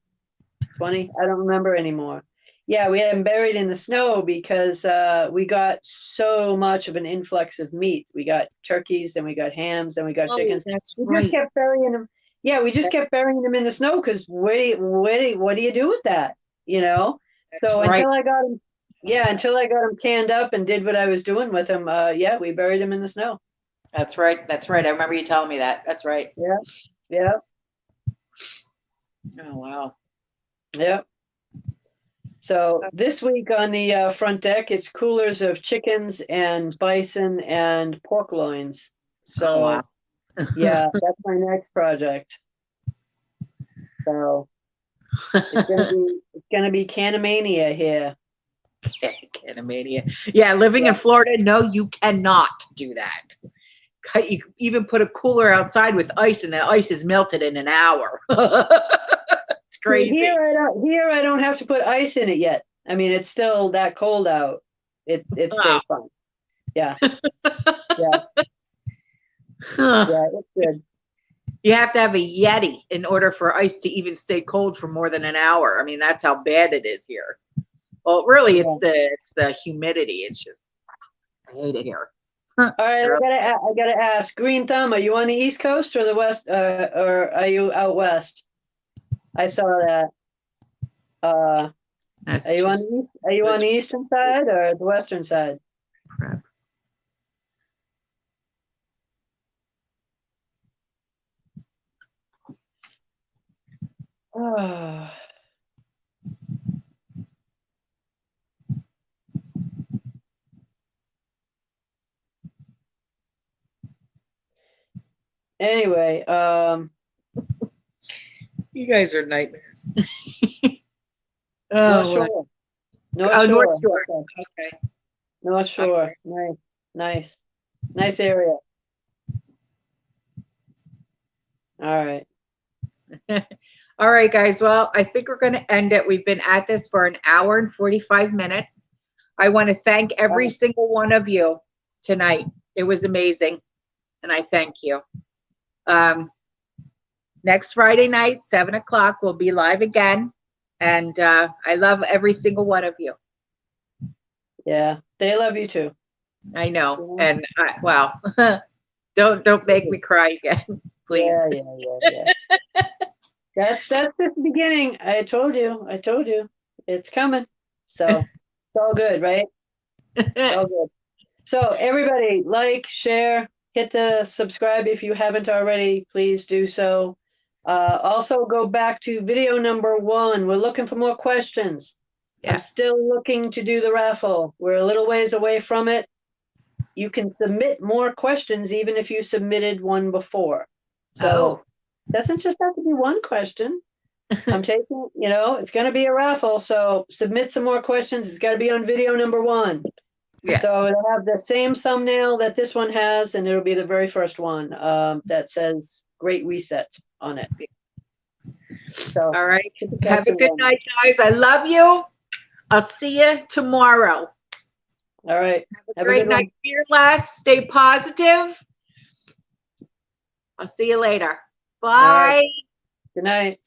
20. I don't remember anymore. Yeah, we had them buried in the snow because we got so much of an influx of meat. We got turkeys, then we got hams, then we got chickens. That's we right. just kept burying them. Yeah, we just kept burying them in the snow because what do you do with that? That's So right. until I got them canned up and did what I was doing with them, we buried them in the snow. That's right. That's right. I remember you telling me that. That's right. Yeah. Oh, wow. Yeah. So this week on the front deck, it's coolers of chickens and bison and pork loins. So, wow. Yeah, that's my next project. So it's gonna be Canamania here. Canamania. Yeah, living in Florida, no, you cannot do that. You even put a cooler outside with ice, and the ice is melted in an hour. It's crazy. Here I don't have to put ice in it yet. I mean, it's still that cold out. It stays fine. Yeah. Yeah. Yeah, it's good. You have to have a Yeti in order for ice to even stay cold for more than an hour. I mean, that's how bad it is here. Well, really, it's the humidity. It's just, I hate it here. All right, I gotta ask, Green Thumb, are you on the East Coast or the West, or are you out west? I saw that. Are you on the eastern side or the western side? Crap. Oh. Anyway, you guys are nightmares. North Shore. North Shore. Okay. North Shore. Okay. Nice area. All right. All right, guys. Well, I think we're going to end it. We've been at this for an hour and 45 minutes. I want to thank every single one of you tonight. It was amazing. And I thank you. Next Friday night, 7 o'clock, we'll be live again. And I love every single one of you. Yeah, they love you too. I know. And don't make me cry again, please. Yeah. That's just the beginning. I told you. It's coming. So it's all good, right? It's all good. So everybody, like, share, hit the subscribe if you haven't already. Please do so. Also, go back to video number 1. We're looking for more questions. Yeah. I'm still looking to do the raffle. We're a little ways away from it. You can submit more questions even if you submitted one before. So doesn't just have to be one question. I'm taking, it's going to be a raffle. So submit some more questions. It's got to be on video number 1. Yeah. So it'll have the same thumbnail that this one has, and it'll be the very first one that says Great Reset on it. So, all right. Have a good night, guys. I love you. I'll see you tomorrow. All right. Have a great night. Fearless. Stay positive. I'll see you later. Bye. Good night.